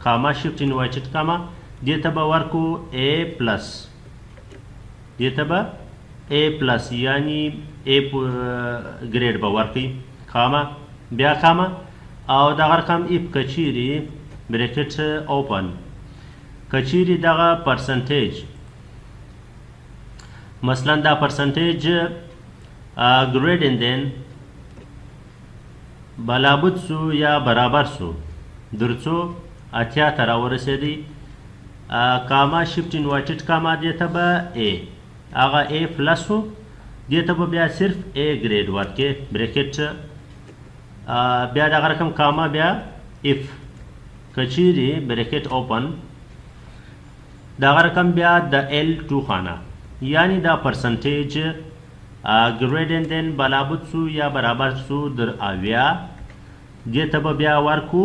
کاما شفت انوایټډ کاما دې ته به ورکو A پلس دې ته به A پلس یعنی A ګریډ به ورکوي کاما بیا کاما او دغه رقم اف کچیرې بریکټ اوپن کچیرې دغه پرسنټیج مثلا دا پرسنټیج ګریډ دین بلابود سو یا برابر سو در څو اتیا ته راورسېدی کاما شفت انوایټډ کاما دې ته به A هغه A پلس و دې ته به بیا صرف A ګریډ ورکې بریکټ بیا دغه رقم کاما بیا اف کچیرې بریکټ اوپن دغه رقم بیا د L2 خانه یعنی دا پرسنټیج ګریډ دین بلابود سو یا برابر سو در اویا دې ته به بیا ورکو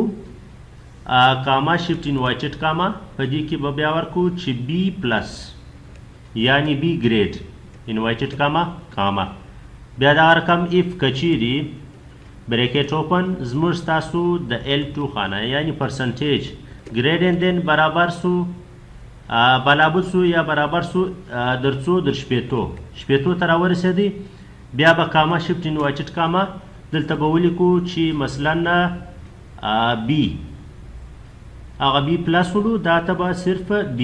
کاما شفت انوایټډ کاما په دې کې به بیا ورکو چې B پلس یعنی B ګریډ انوایټډ کاما بیا دا رقم اف کچیرې بریکټ اوپن زموږ ستاسو د L2 خانه یعنی پرسنټیج ګریډ دین برابر سو بلابود سو یا برابر سو در څو در شپېتو ته راورسېدی بیا به کاما شفت انوایټډ کاما دلته به ولیکو چې مثلا B هغه B پلس ولو دا ته به صرف B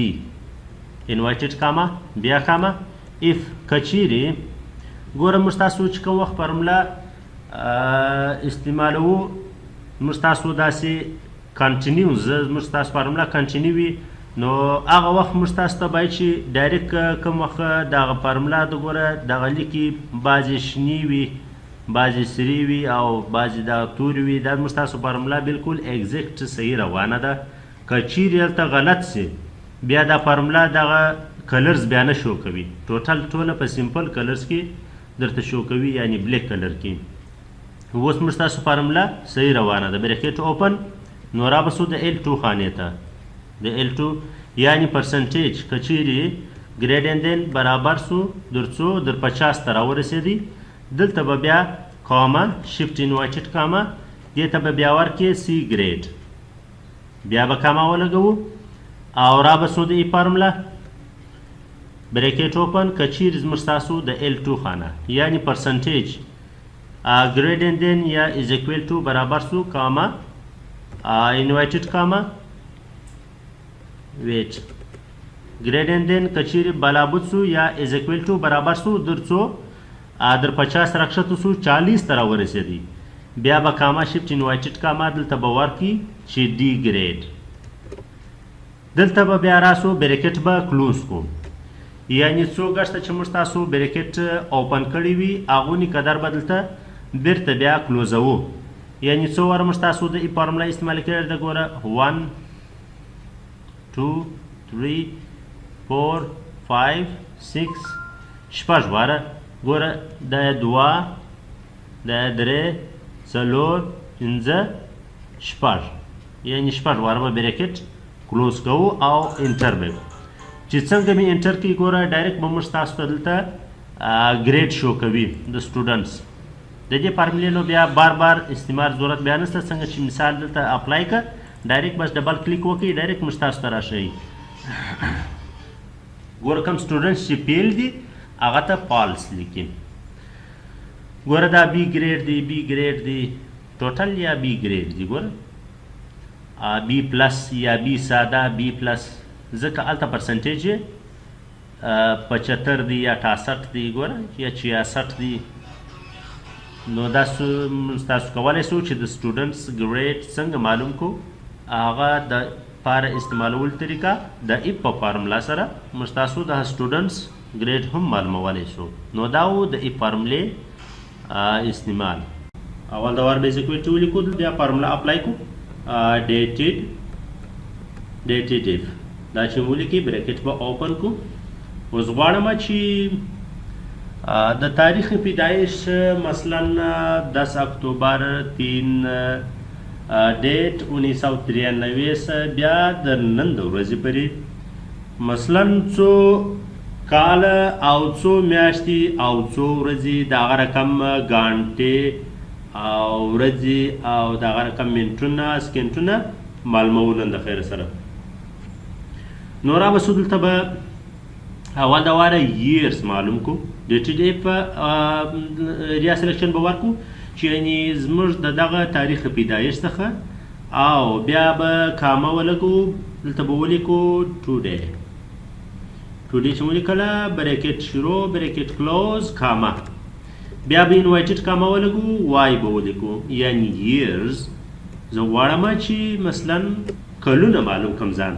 انوایټډ کاما بیا کاما اف کچیرې ګوره موږ تاسو چې کوم وخت فارموله استعمالوو موږ تاسو داسې کنټینیو موږ تاسو فارموله کنټینیو وي نو هغه وخت موږ تاسو ته باید چې ډایرکټ کوم وخت دغه فارموله د ګوره دغه لیکي بعضې شنې وي بعضې سرې وي او بعضې دغه تورې وي دا موږ تاسو فارموله بالکل ایګزیکټ صحیح روانه ده که چیرې هلته غلط سي بیا دا فارموله دغه کلرز بیا نه شو کوي ټوله په سمپل کلرز کې درته شو کوي یعنی بلیک کلر کې اوس موږ تاسو فارموله صحیح روانه ده بریکټ اوپن نو را به سو د L2 خانې ته د L2 یعنی پرسنټیج که چیرې ګریډ دین برابر سو در څو در 50 ته راورسېدی دلته به بیا کاما شفت انوایټډ کاما دې ته به بیا ورکې C ګریډ بیا به کاما ولګوو او را به سو د ای فارموله بریکټ اوپن که چیرې زموږ ستاسو د L2 خانه یعنی پرسنټیج ګریډ دین یا از اکویل ټو برابر سو کاما انوایټډ کاما ویټ ګریډ دین کچیرې بلابود سو یا از اکویل ټو برابر سو در څو در 50 راکښته سو 40 ته راورسېدی بیا به کاما شفت انوایټډ کاما دلته به ورکړي چې D ګریډ دلته به بیا راسو بریکټ به کلوز کو یعنی څو ګشته چې موږ تاسو بریکټ اوپن کړی وي هغونې قدر به دلته بیرته بیا کلوزوو یعنی څو واره موږ تاسو د ای فارموله استعمال کړی ده ګوره 1 2 3 4 5 6 شپږ واره ګوره دا 2 دا 3 څلور پنځه شپږ یعنی شپږ واره به بریکټ کلوز کوو او انټر به چې څنګه مې انټر کوي ګوره ډایرکټ به موږ تاسو ته دلته ګریډ شو کوي د سټوډنټس د دې فارمولې نو بیا بار بار استعمال ضرورت بیا نشته څنګه چې مثال دلته اپلای کړه ډایرکټ بس ډبل کلیک وکړئ ډایرکټ موږ تاسو ته راشئ ګوره کوم سټوډنټس چې فیل دي هغه ته فالس لیکي ګوره دا B ګریډ دی B ګریډ دی ټوټل یا B ګریډ دی ګوره B پلس یا B ساده B پلس ځکه هلته پرسنټیج 75 دی یا 68 دی ګوره یا 66 دی نو دا تاسو کولی سو چې د سټوډنټس ګریډ څنګه معلوم کو هغه د پاره استعمالول طریقه د اف په فارمولا سره موږ تاسو د سټوډنټس ګریډ هم معلومولی سو نو دا و د اف فارمولې استعمال اول د وار بیسیکویټ ولیکو بیا فارمولا اپلای کو ډیټیټیف دا چې ولیکي بریکټ به اوپن کو اوس غواړم چې د تاریخ پیدایش مثلا 10 اکتوبر 3 ډیټ 1993 بیا د نن د ورځې پورې مثلا څو کاله او څو میاشتې او څو ورځې د هغه رقم ګانټې او ورځې او د هغه رقم منټونه سکنټونه معلومو نن د خیر سره. نو را بسو دلته به اول د واره ییرز معلوم کو ډیټ ډی په ریا سلیکشن به ورکو چې یعنې زموږ د دغه تاریخ پیدایش څخه او بیا به کامه ولګو دلته به ولیکو ټوډے چې مو لیکله بریکټ شروع بریکټ کلوز کامه بیا به انوایټډ کامه ولګو وای به ولیکو یعنی ییرز زه غواړم چې مثلا کلونه معلوم کم ځان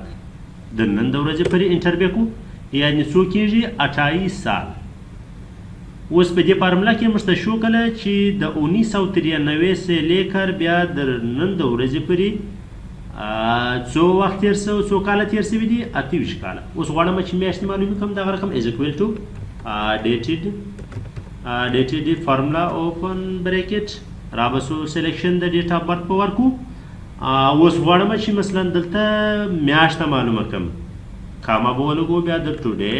د نن د ورځې پورې انټر بیا کو یعنی څو کېږي 28 سال. اوس په دې فارموله کې موږ ته شو کله چې د 1993 سے لیکر بیا د نن د ورځې پورې څو وخت تیر سو څو کاله تیر سوي دي 28 کاله. اوس غواړم چې میاشتې معلومې کړم دغه رقم از اکوال ټو ډیټډ فارمولا اوپن بریکټ را بسو سلیکشن د ډیټ اف برث په ورکو. اوس غواړم چې مثلا دلته میاشته معلومه کړم کاما به ولګو بیا د ټوډے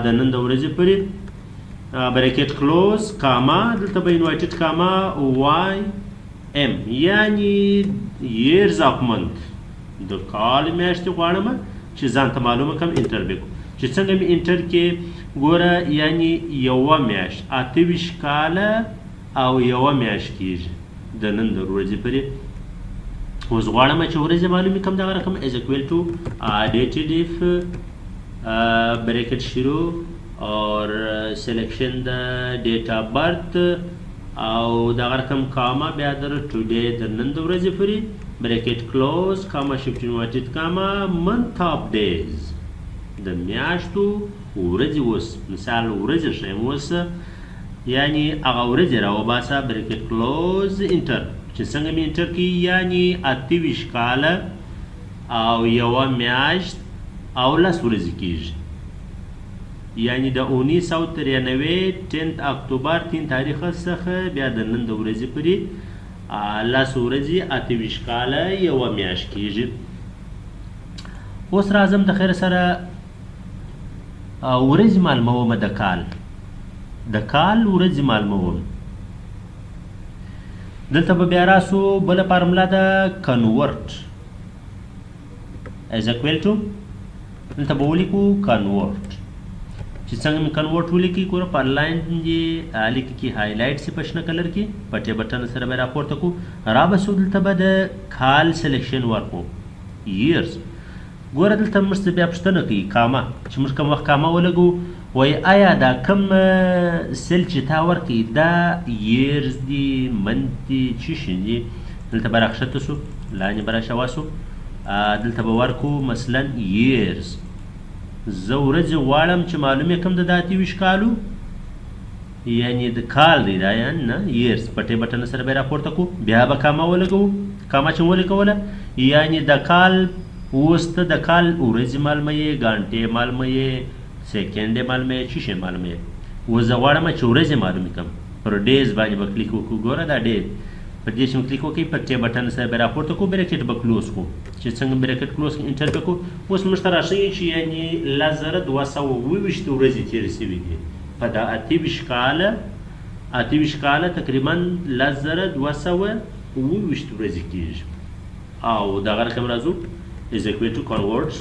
د نن د ورځې پورې بریکټ کلوز کاما دلته به انوایټډ کاما واي ام یعنی years of month د کال میاشتې غواړم چې ځان ته معلومه کړم انټر به کو چې څنګه مې انټر کې ګوره یعنی یوه میاشت 28 کاله او یوه میاشت کېږي د نن د ورځې پورې. اوس غواړم چې ورځې معلومې کړم دغه رقم از اکوال ټو ډیټډ اف بریکټ شروع اور سلیکشن د ډیټ اف برث او دغه رقم کاما بیا در ټوډے د نن د ورځې پورې بریکټ کلوز کاما شفټ انوایټډ کاما منث اف ډیز د میاشتو ورځې. اوس مثال ورځې ښیم اوس یعنی هغه ورځې راوباسه بریکټ کلوز انټر چې څنګه مې انټر کړي یعنی 28 کاله او یوه میاشت او 10 ورځې کېږي یعنی د 1993 10 اکتوبر 3 تاریخ څخه بیا د نن د ورځې پورې 10 ورځې 28 کاله یوه میاشت کېږي. اوس راځم د خیر سره ورځې معلوموم د کال ورځې معلوموم. دلته به بیا راسو بله فارموله ده کنورټ از اکوال ټو دلته به ولیکو کنورټ چې څنګه مې کنورټ ولیکي ګوره په انلاین یې لیکي کې هایلایټ سي په شنه کلر کې پټې بټن سره به راپورته کو را بسو دلته به د کال سلیکشن ورکو ییرز. ګوره دلته موږ بیا پوښتنه کوي کاما چې موږ کوم وخت کاما ولګو وایي آیا دا کم سل چې تا ورکوي دا ییرز دي منت دي څه شي دي. دلته به راښکته سو لاندې به راشاوه سو دلته به ورکو مثلا ییرز. زه ورځې غواړم چې معلومې کړم د 28 کالو یعنی د کال دی دا یعنی نه ییرز پټې بټن سره به راپورته کو بیا به کاما ولګو کاما چې ولګوله یعنی د کال اوس ته د کال ورځې معلومه یې ګانټې معلومه یې سیکنډې معلومه یې څه شی معلومه یې. اوس زه غواړم چې ورځې معلومې کړم پر ډیز باندې به کلیک وکړو ګوره دا ډیز پر دې چې کلیک وکړئ پټې بټن سره به راپورته کو بریکټ به کلوز کو چې څنګه بریکټ کلوز انټر به کو. اوس موږ ته راښیي چې یعنې 1227 ورځې تېرې شوي دي په دا 28 کاله تقریبا 1227 ورځې کېږي. او دغه رقم راځو از اکوال ټو کنورټ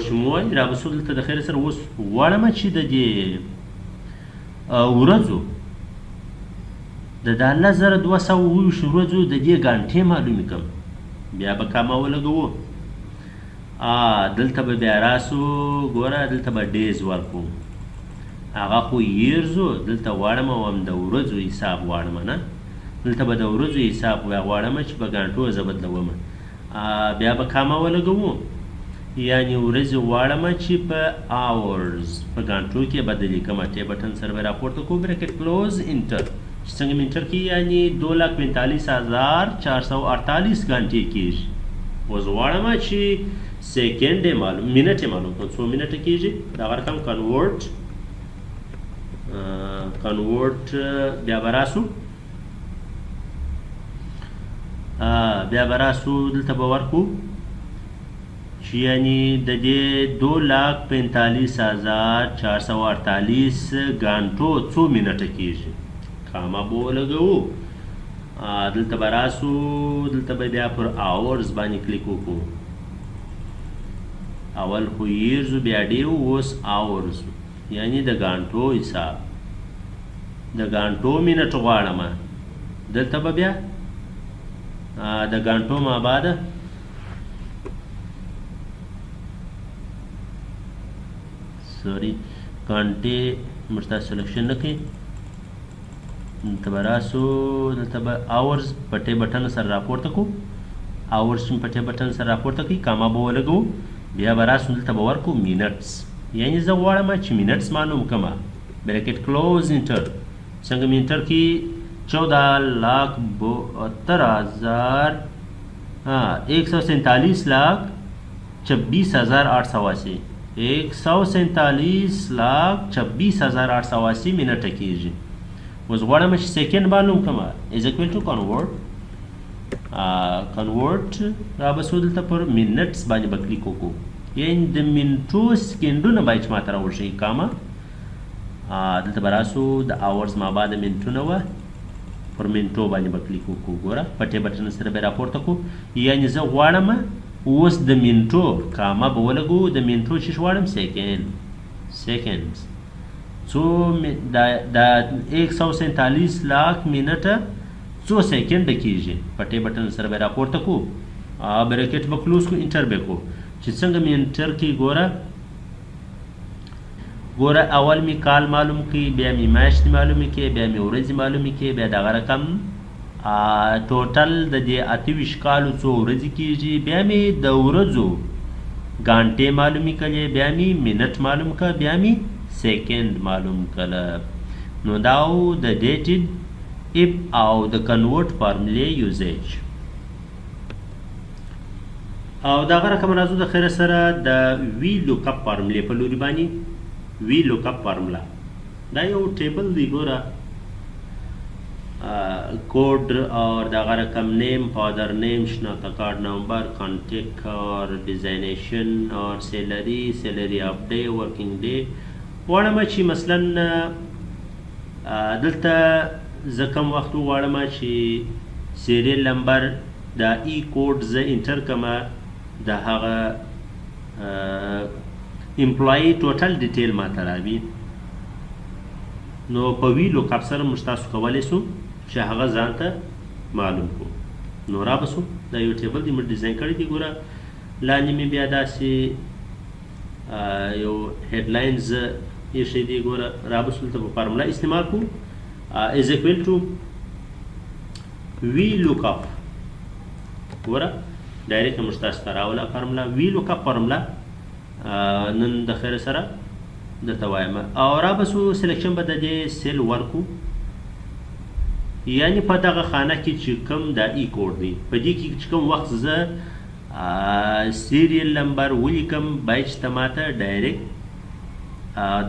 چې مو وایي را بسو دلته د خیر سره اوس غواړم چې د دې ورځو د 1227 ورځو د دې ګانټې معلومې کړم بیا به کاما ولګوو دلته به بیا راسو ګوره دلته به ډیز ورکو هغه خو ییرزو دلته غواړم هم د ورځو حساب غواړم نه دلته به د ورځو حساب غواړم چې په ګانټو زه بدلوم بیا به کاما ولګوو یعنی ورځې غواړم چې په آورز په ګانټو کې بدلې کړم ټې بټن سره به راپورته کو بریکټ کلوز انټر چې څنګه مې انټر کړي یعنی 2,45,448 غانټې کېږي. اوس غواړم چې سیکنډ معلوم منټ معلوم کړم څو منټه کېږي دغه رقم کنورټ بیا به راسو بیا به راسو دلته به ورکو چې یعنې د دې 2,45,448 ګانټو څو منټه کېږي کاما به ولګوو دلته به راسو دلته به بیا پر آورز باندې کلیک وکړو اول خو ییرز بیا ډې اوس آورز یعنې د ګانټو حساب د ګانټو منټ غواړم دلته به بیا د ګانټو مابعده سوري ګانټې موږ ته سلیکشن نه کوي دلته به راسو دلته به آورز پټې بټن سره راپورته کړو آورز چې پټې بټن سره راپورته کوي کاما به ولګوو بیا به راسو دلته به ورکړو منټس یعنې زه غواړم چې منټس معلوم کړم بریکټ کلوز انټر څنګه مې انټر کړي 147,26,880 147,26,880 منټه کېږي اوس غواړم چې سیکنډ معلوم کړم از اکول ټو کنورټ را به سو دلته پر منټس باندې به کلیک وکړو یعنې د منټو سکینډونه باید چې ماته راوښیي کاما دلته به راسو د آورز مابعد منټونه وه پر منټو باندې به کلیک وکړو ګوره پټې بټن سره به راپورته کړو یعنې زه غواړم اوس د منټو کاما به ولګو د منټو چې غواړم سیکنډز څو د 147 लाख منټه څو سیکنډه کېږي پټې بټن سره به راپورته کړو بریکټ به کلوز کړو انټر به کړو چې څنګه مې انټر کړي ګوره اول می کال معلوم کړي بیا می میاشتې معلومې کړي بیا می ورځې معلومې کړي بیا دغه رقم ټوټل د دې 28 کالو څو ورځې کېږي بیا می د ورځو ګانټې معلومې کړي بیا می منټ معلوم کړه بیا می سیکنډ معلوم کړه نو دا د ډیټډ if او د کنورټ فارمولې یوزیج او دغه رقم راځو د خیر سره د وی لوک اپ فارمولې په لوري باندې وی لوک اپ فارمولا دا یو ټیبل دی ګوره کوډ اور دغه رقم نیم فادر نیم شناخته کارت نمبر کانټیکټ اور ډیزاینیشن اور سیلری اپ ډے ورکینګ ډے غواړم چې مثلا دلته زه کوم وخت غواړم چې سیریل نمبر د ای کوډ زه انټر کړم د هغه امپلای ټوټل ډیټیل ماته راوي نو په وی لوک اپ سره موږ تاسو کولی سو چې هغه ځان ته معلوم کړو نو رابسو دا یو ټیبل دی موږ ډیزاین کړی دی ګوره لاندې مې بیا داسې یو هیډلاینز ایښی دی ګوره رابسو دلته به فارمولا استعمال کړو از اکول ټو وی لوک اپ ګوره ډایرکټ موږ تاسو ته راوله فارمولا وی لوک اپ فارمولا نن د خیر سره درته وایم او رابسو سلیکشن به د دې سیل ورکو یعنی په دغه خانه کې چې کوم د ای کوډ دی په دې کې چې کوم وخت زه سیریل نمبر ولیکم باید چې ته ماته ډایرکټ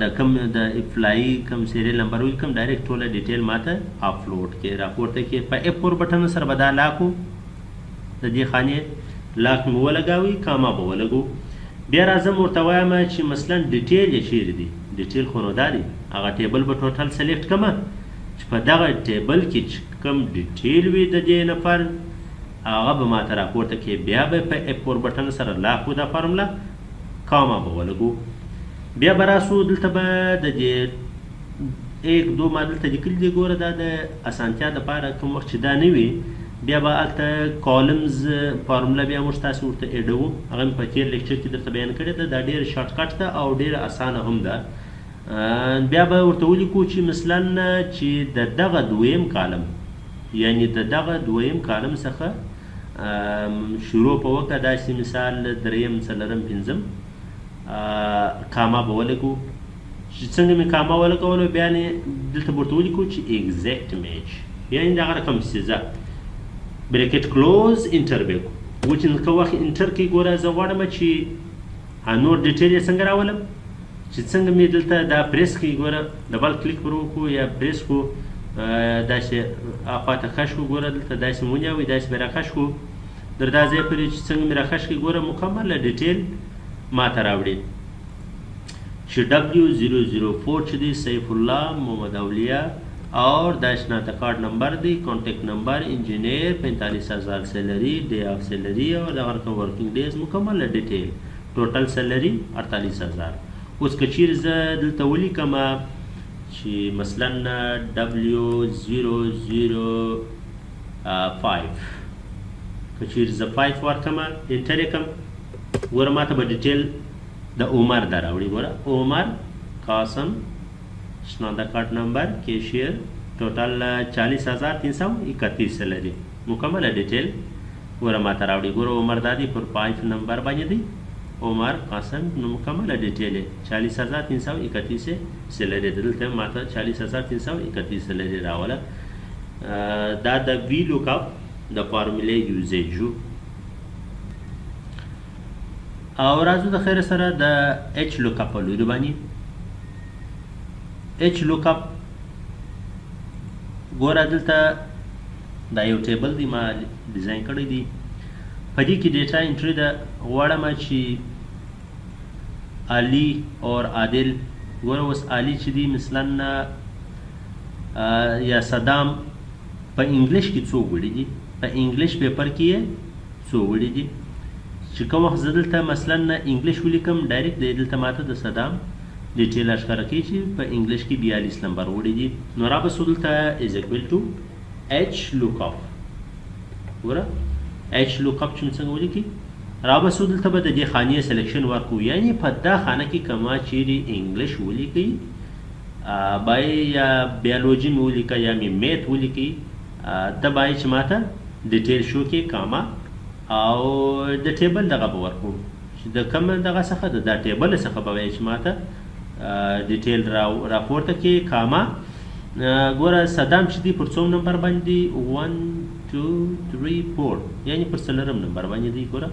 د کوم د اپلای کوم سیریل نمبر ولیکم ډایرکټ ټوله ډیټیل ماته اپلوډ کې راپورته کې په اپور بټن سره به دا لاکو د دې خانې لاک مې ولګاوي کاما به ولګو بیا راځم ورته وایم چې مثلا ډیټیل یې چیرې دی ډیټیل خو نو دا دی هغه ټیبل به ټوټل سلیکټ کړم چې په دغه ټیبل کې چې کوم ډیټیل وي د دې نفر هغه به ماته راپورته کې بیا به په اپور بټن سره لاکو دا فارمولا کاما به ولګو بیا به راسو دلته به د دې 1 2 ما دلته لیکلي دي ګوره دا د اسانتیا دپاره کوم وخت چې دا نه وي بیا به هلته کالمز فارمولا بیا موږ تاسو ورته ایډوو هغه مې په تېر لیکچر کې درته بیان کړې ده دا ډېره شارټکټ ده او ډېره اسانه هم ده بیا به ورته ولیکو چې مثلا چې د دغه دویم کالم یعنی د دغه دویم کالم څخه شروع په وکړه داسې مثال دریم څلرم پنځم کاما به ولګو چې څنګه مې کاما ولګولو بیا دلته به ورته ولیکو چې ایګزیکټ میچ یعنی دغه رقم سیزه بریکټ کلوز انټر به کړو و چې که وخت انټر کې ګوره زه غواړم چې نور ډیټیل یې څنګه راولم چې څنګه مې دلته دا پریس کړي ګوره ډبل کلیک پر وکړو یا پریس کړو داسې اخواته کش کړو ګوره دلته داسې مې ونیوئ داسې مې راکش کړو در دا ځای پورې چې څنګه مې راکش کړي ګوره مکمله ډیټیل ماته راوړي چې W004 چې دی سیف الله محمد اولیاء और دا شناخت کارت نمبر دی کانٹیکٹ نمبر انجینئر 45,000 سیلری ڈے آف سیلری اور دا رقم ورکنگ ڈیز مکمل ډیټیل ټوټل سیلری 48,000 اوس که چیرې زه دلته ولیکم چې مثلا W005 که چیرې زه 5 ورکم انټر یې کړم ګوره ماته به ډیټیل د عمر دا راوړي ګوره عمر قاسم شناخت کارت نمبر کیشیر ټوټل 40,331 سیلری مکمله ډیټیل ګوره ماته راوړي ګوره عمر دا دی پر 5 نمبر باندې دی عمر قاسم نو مکمله ډیټیل 40,331 سیلری دلته ماته 40,331 سیلری راوله دا د وی لوک اپ د فارمولې یوزیج او راځو د خیر سره د اچ لوک اپ لوري باندې اچ لوک اپ ګوره دلته دا یو ټیبل دی ما ډیزاین کړی دی په دې کې ډیټا انټری ده غواړم چې علي اور عادل ګوره اوس علي چې دی مثلا یا صدام په انګلیش کې څو وړي دي په انګلیش پیپر کې یې څو وړي دي چې کوم وخت زه دلته مثلا انګلیش ولیکم ډایرکټ دی دلته ماته د صدام ډیټیل ښکاره کوي چې په انګلیش کې 42 نمبر وړي دي نو رابسو دلته از اکوال ټو اچ لوک اپ ګوره اچ لوک اپ چې څنګه ولیکي رابسو دلته به د دې خانې سلیکشن ورکو یعنی په دا خانه کې کما چیرې انګلیش ولیکي بای یا بیولوژي مې ولیکه یا مې میت ولیکي ته بای چې ماته ډیټیل شو کې کاما او د ټیبل دغه به ورکو چې د کوم دغه څخه د دا ټیبل څخه به وایي چې ماته ډیټیل راپورته کې کاما ګوره صدام چې دی پر څوم نمبر باندې 1 2 3 4 یعنی پر څلورم نمبر باندې دی ګوره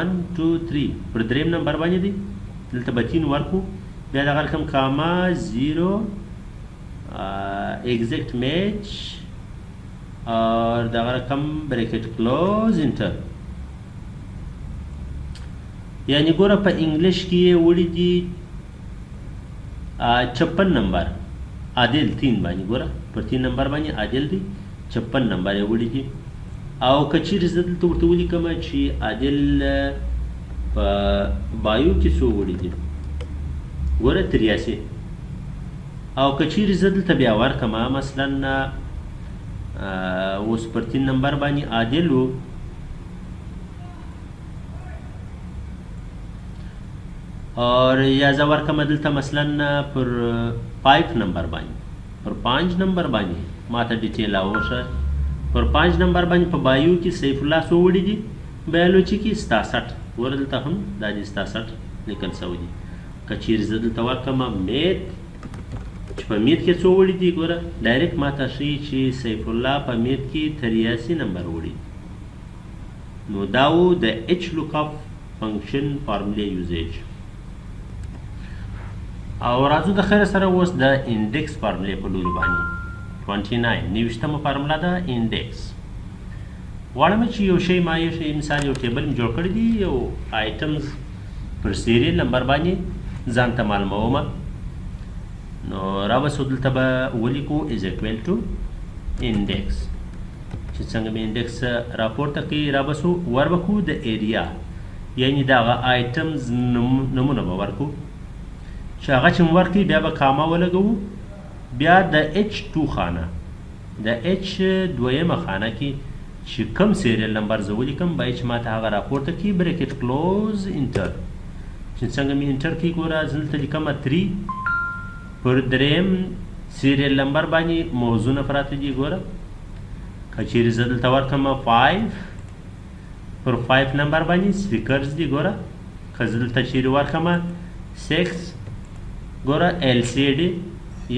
1 2 3 پر دریم نمبر باندې دی دلته به 3 ورکو بیا دغه رقم کاما 0 ایگزیکټ میچ اور دغه رقم بریکټ کلوز انټر یعنی ګوره په انګلیش کې وړي دي 56 نمبر عادل 3 باندې ګوره پر 3 نمبر باندې عادل دی 56 نمبر یې وړي دي او که چیرې زه دلته ورته ولیکم چې عادل په بایو کې څو وړي دي ګوره 83 او که چیرې زه دلته بیا ورکم مثلا اوس پر 3 نمبر باندې عادل و और या زه ورکم دلته مثلا پر 5 نمبر باندې پر 5 نمبر باندې ماته ډیټیل اوشه پر 5 نمبر باندې په بایو کې سیف الله سو وړي دي بیولوژي کې 67 ورته هم د 67 لیکل شوی دي کچیر زه دلته ورکم میت چې په میت کې څو وړي دي ګوره ډایرکټ ماته شي چې سیف الله په میت کې 83 نمبر وړي نو دا و د اچ لوک اپ فنکشن فارموله یوزیج او راځو د خیر سره اوس د انډیکس فارمولې په لوري باندې 29 نویشتمه فارموله ده انډیکس غواړم چې یو شی ما یو شی مثال یو ټیبل م جوړ کړی دی یو آیټمز پر سیریل نمبر باندې ځان ته معلوموم نو راوسو دلته به ولیکو از اکوال ټو انډیکس چې څنګه مې انډیکس راپورته کوي راوسو وربکو د ایریا یعنی دا آیټمز نمونه به ورکو چې هغه چې مو ورکړي بیا به کاما ولګوو بیا د H2 خانه د H دویمه خانه کې چې کم سیریل نمبر زه ولیکم باید چې ماته هغه راپورته کړي بریکټ کلوز انټر چې څنګه مې انټر کړي ګوره زه دلته لیکم 3 پر دریم سیریل نمبر باندې موضوعونه پراته دي ګوره که چیرې زه دلته ورکړم 5 پر 5 نمبر باندې سپیکرز دي ګوره که زه دلته چیرې ورکړم 6 ګوره LCD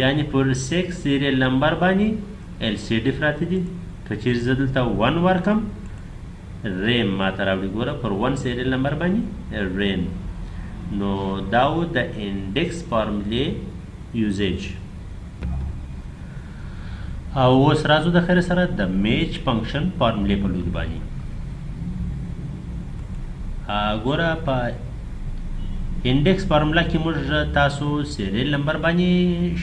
یعنی پر 6 سیریل نمبر باندې LCD پراته دي که چیرې زه دلته 1 ورکم ریم ماته راوړي ګوره پر 1 سیریل نمبر باندې ریم نو دا و د انډیکس فارمولې یوزیج او اوس راځو د خیر سره د میچ فنکشن فارمولې په لوري باندې. ګوره په انډیکس فارمولا کې موږ تاسو سیریل نمبر باندې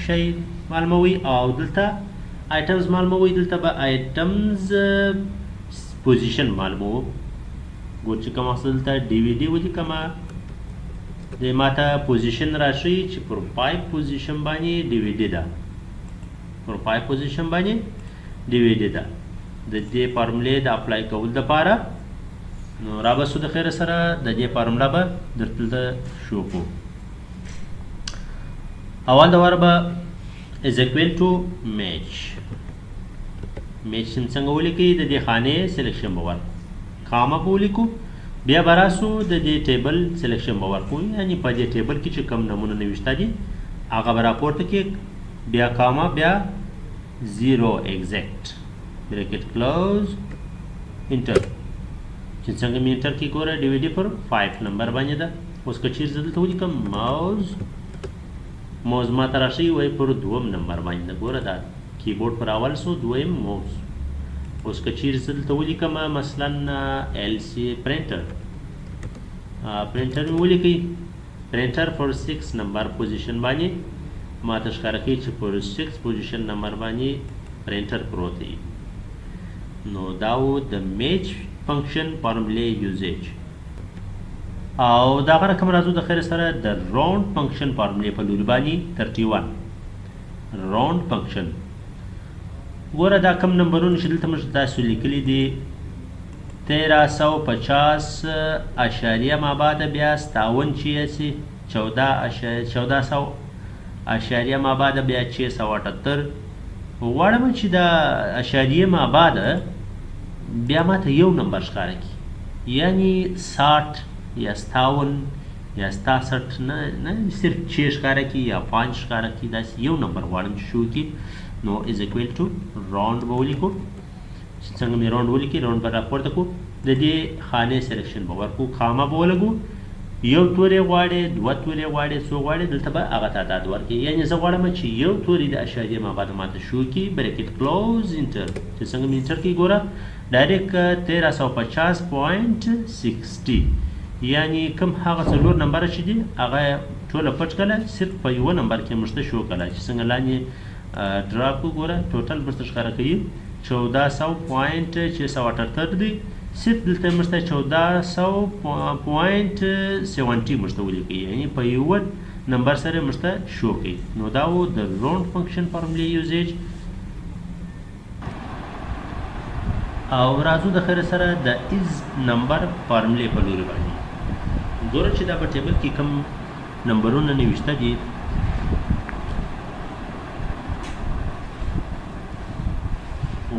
شی معلوموي او دلته آیټمز معلوموي. دلته به آیټمز پوزیشن معلوموو. ګور چې کوم وخت دلته ډي وي ډي ولیکمه د ماته پوزیشن راشي چې پر 5 پوزیشن باندې ډي وي ډي ده، پر 5 پوزیشن باندې ډي وي ډي ده. د دې فارمولې د اپلای کول دپاره نو رابسو د خیر سره د دې فارمولا به درته شو کو. اول د واره به از اکوال ټو میچ څنګه ولیکئ؟ د دې خانې سلیکشن به ور کامه به ولیکو، بیا به راسو د دې ټیبل سلیکشن به ورکو، یعنې په دې ټیبل کې چې کوم نمونه نوشته دي هغه به راپورته کې، بیا کامه، بیا 0 ایگزیکټ بریکټ کلوز انټر. چې څنګه مې انټر کې ګوره ډي وي ډي پر 5 نمبر باندې ده. اوس که چیرې زه دلته ولیکم موز ماته راشي وایي پر 2 نمبر باندې ده. ګوره دا کیبورډ پر اول سو دویم موز. اوس که چیرې زه دلته ولیکم مثلا ایل سی پرنټر مې ولیکئ، پرنټر پر 6 نمبر پوزیشن باندې ماته ښکاره کوي چې پر 6 پوزیشن نمبر باندې پرنټر پروت دی. نو دا و د میچ فنکشن فارمولې یوزیج. او دغه رقم راځو د خیر سره د راوند فنکشن فارمولې په لوري باندې 31 راوند فنکشن. ګوره دا کم نمبرونه چې دلته موږ تاسو لیکلي دي 1350 مابعد بیا 57 1400 مابعد بیا 678. غواړم چې دا اشاریه مابعد بیا ماته یو نمبر ښکاره کړي، یعنی 60 یا 57 یا 67 نه صرف 6 ښکاره کړي یا 5 ښکاره کړي، داسې یو نمبر غواړم چې شو کړي. نو از اکوال ټو راوند به ولیکو. څنګه مې راوند ولیکي، راوند به راپورته کړو، د دې خانې سلیکشن به ورکړو، کامه به ولګو، یو توری غواړې، 2 توری غواړې، څو غواړې، دلته به هغه تعداد ورکړي. یعنې زه غواړم چې یو توری د اشاریه مابعد ماته شو کړي، بریکټ کلوز انټر. چې څنګه مې انټر کړي ګوره ډایرکټ 1350.60، یعنی کوم هغه څلور نمبره چې دي هغه ټوله پټ کړه، صرف په یوه نمبر کې موږ ته شو کړه. چې څنګه لاندې ډرا کړو ګوره ټوټل موږ ته ښکاره کوي 1400.678 دی، صرف دلته موږ ته 1400.70 موږ ته ولیکي، یعنی په یوه نمبر سره موږ ته شو کوي. نو دا و د راوند فنکشن فارمولې یوزیج. او راځو د خیر سره د از نمبر فارمولې په لوري باندې. ګوره چې دا په ټیبل کې کوم نمبرونه نوشته دي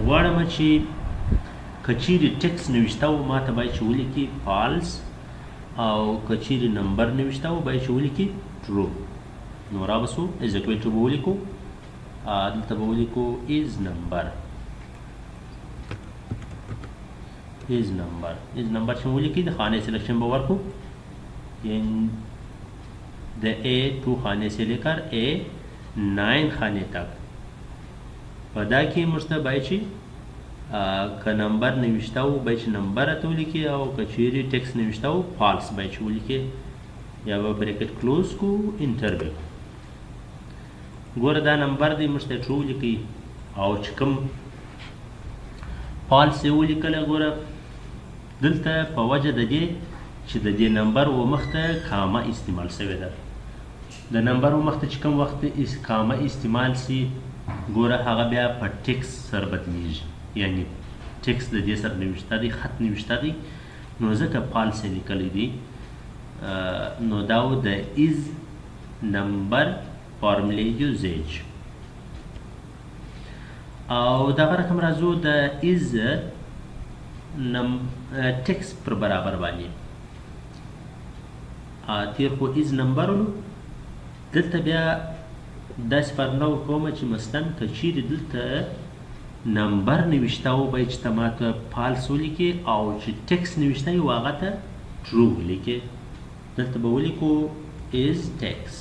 غواړم چې که چیرې ټکس نوشته و ماته باید چې ولیکي فالس، او که چیرې نمبر نوشته و باید چې ولیکي ټرو. نو رابسو از اکوال ټو به ولیکو، دلته به ولیکو از نمبر چې مو ولیکي د خانې سلیکشن به ورکو، یعنی د A2 خانې سے لے کر A9 خانې تک. په دا کې موږ ته باید چې که نمبر نوشته و باید چې نمبر راته ولیکي، او که چیرې ټکس نوشته و فالس باید چې ولیکي، یا به بریکټ کلوز کو انټر به کړو. ګوره دا نمبر دی موږ ته ټرو ولیکي، او چې کوم فالس یې ولیکله ګوره دلته په وجه د دې چې د دې نمبر و مخته کامه استعمال شوې ده. د نمبر و مخته چې کوم وخت کامه استعمال سي ګوره هغه بیا په ټکس سره بدلیږي، یعنی ټکس د دې سره نوشته دی، خط نوشته دی، نو ځکه فالس یې لیکلی دی. نو دا و د از نمبر فارمولې یوزیج. او دغه رقم راځو د از ټکس پر برابر باندې. تیر خو از نمبر ولو، دلته بیا داسې فارمولا وکوم چې مثلا که چیرې دلته نمبر نوشته و باید چې ته ماته فالس ولیکې، او چې ټکس نوشته وي هغه ته ټرو ولیکې. دلته به ولیکو از ټکس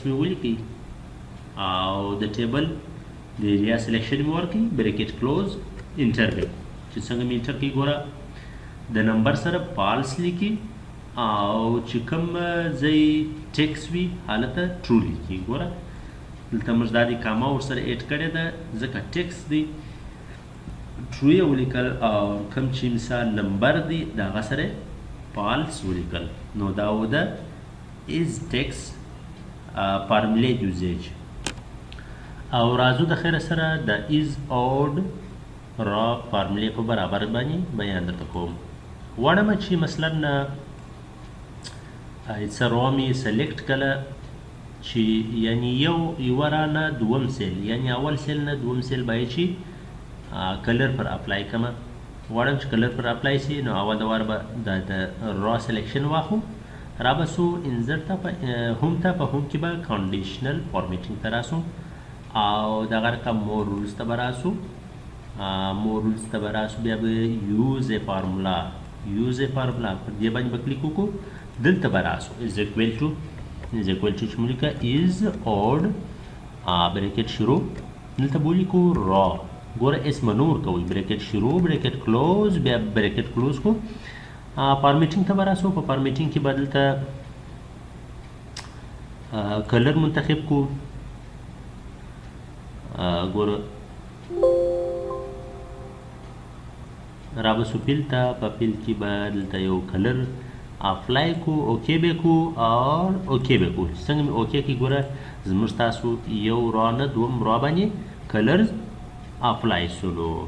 مې ولیکئ، او د ټیبل د ایریا سلیکشن مې ورکړي بریکټ کلوز انټر به چې څنګه مې انټر کړي ګوره د نمبر سره فالس لیکي او چې کوم ځای ټیکس وي هلته ټرو لیکي ګوره دلته موږ دا د کاما ورسره ایډ کړې ده ځکه ټیکس دی ټرو یې ولیکل او کوم چې مثال نمبر دی د هغه سره فالس ولیکل نو دا و ده از ټیکس فارمولیټ یوزیج او راځو د خیره سره د از اوډ را فارمولې په برابر باندې بیان درته کوم غواړم چې مثلا څه را مې سلیکټ کړه چې یعنی یوه رانه دوم سیل یعنی اول سیل نه دوم سیل باید چې کلر پر اپلای کړم غواړم چې کلر پر اپلای شي نو اول د وار به د را سلیکشن واخلو را به سو انزر ته په هوم کې به کنډیشنل فارمیټینګ ته راسو او دغه رقم مور رولز ته به راسو بیا به یوز ا فارمولا پر دې باندې به کلیک وکړو دلته به راسو از اکوال ټو چې موږ لیکه از اوډ بریکټ شروع دلته به ولیکو را ګوره اسم نور کوي بریکټ شروع بریکټ کلوز بیا بریکټ کلوز کو فارمیټینګ ته به راسو په فارمیټینګ کې به دلته کلر منتخب کو ګوره رابسو پیل ته په پیل کې به دلته یو کلر اپلای کو اوکې به کو او اوکې به کو څنګه مې اوکې کې ګوره زموږ تاسو یو را نه دوم را باندې کلر اپلای سولو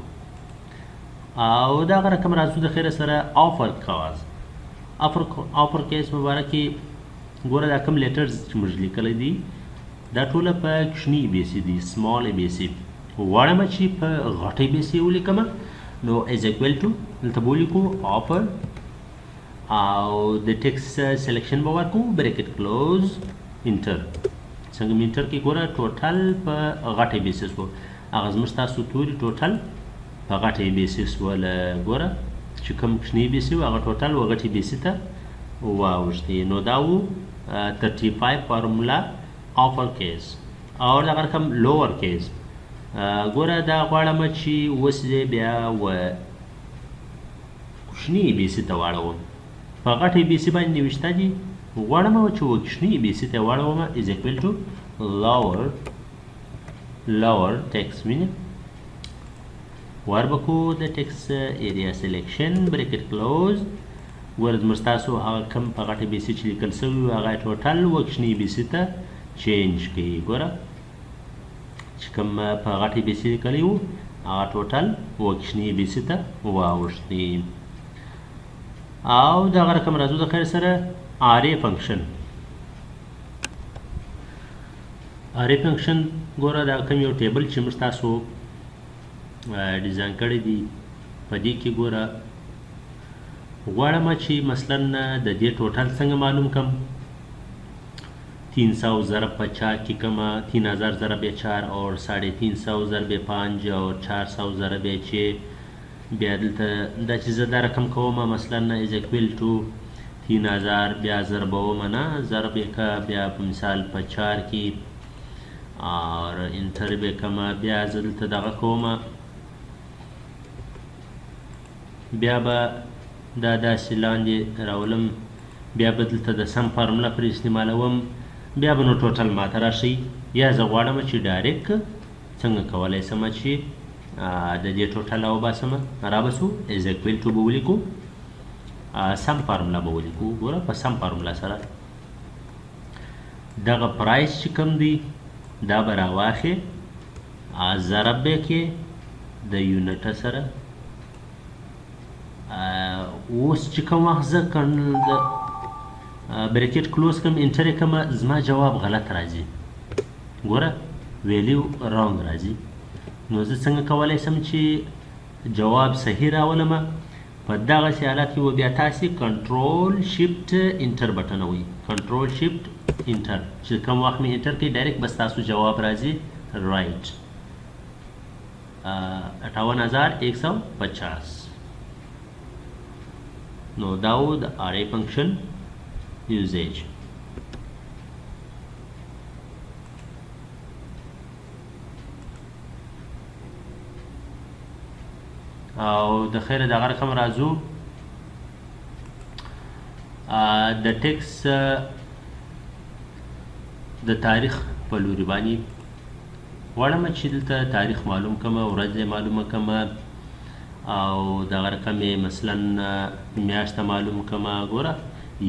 او دغه رقم راځو د خیره سره آفر کیس مبارک کې ګوره دا کوم لیټرز چې موږ لیکلی دي دا ټوله په کوچني بیسي دي سمال بیسي غواړم چې په غټۍ بیسي ولیکم نو از اکوال ټو دلته به ولیکو آفر او د ټیکس سلیکشن به ورکو بریکټ کلوز انټر څنګه مې انټر کې ګوره ټوټل په غټۍ بیسس و هغه زموږ ستاسو توري ټوټل په غټۍ بیسس وله ګوره چې کوم کوچني بیسي و هغه ټوټل و غټۍ بیسي ته واوښتې نو دا و 35 فارمولا آفر کیس او دغه رقم لوور کیس ګوره دا غواړم چې اوس زه بیا و کوچني بیسي ته واړوم په غټې بیسي باندې نوشته دي غواړم چې و کوچني بیسي ته واړوم از اکوال ټو lower ټیکس وینې وربکو د ټیکس ایریا سلیکشن بریکټ کلوز ګوره زموږ ستاسو هغه کم په غټې بیسي چې لیکل سوي وي هغه ټوټل و کوچني بیسي ته چینج کوي ګوره چې کوم په غټې بیسي لیکلی وو هغه ټوټل و کوچني بیسي ته واوښتي او دغه رقم راځو د خیر سره آرې فنکشن ګوره دا کوم یو ټیبل چې موږ تاسو ډیزاین کړی دی په دې کې ګوره غواړم چې مثلا د دې ټوټل څنګه معلوم کم 300 ضرب 50 की कमा 3000 ضرب 4 और 350 ضرب 5 और 400 ضرب 6 بیا دلته دا چې زه دا رقم کوم مثلا از اکوال ټو 3000 بیا ضربوم نه ضرب کا بیا په مثال په 4 کې اور انټر به کما بیا زه دلته دغه کوم بیا به دا داسې لاندې راولم بیا به دلته د سم فارمولا پر استعمالوم بیا به نو ټوټل ماته راشي یا زه غواړم چې ډایرکټ څنګه کولی سم چې د دې ټوټل وباسم رابسو از اکوال ټو به ولیکو سم فارمولا به ولیکو ګوره په سم فارمولا سره دغه پرایس چې کوم دی دا به راواخې ضرب به کې د یونټه سره اوس چې کوم وخت زه بریکټ کلوز کوم انټر یې کومه زما جواب غلط راځي ګوره ویلیو رانګ راځي نو زه څنګه کولی شم چې جواب صحیح راولم په دغسې حالت کې و بیا تاسې کنټرول شفټ انټر بټن ووهئ کنټرول شفټ انټر چې کوم وخت مې انټر کړئ ډایرکټ بس تاسو جواب راځي رایټ 58150 نو دا و د array function usage او د خیره دغه رقم راځو د ټیکس د تاریخ په لوري باندې غواړم چې دلته تاریخ معلوم کړم ورځ معلومه کړم او دغه رقم یې مثلا میاشته معلوم کړم ګوره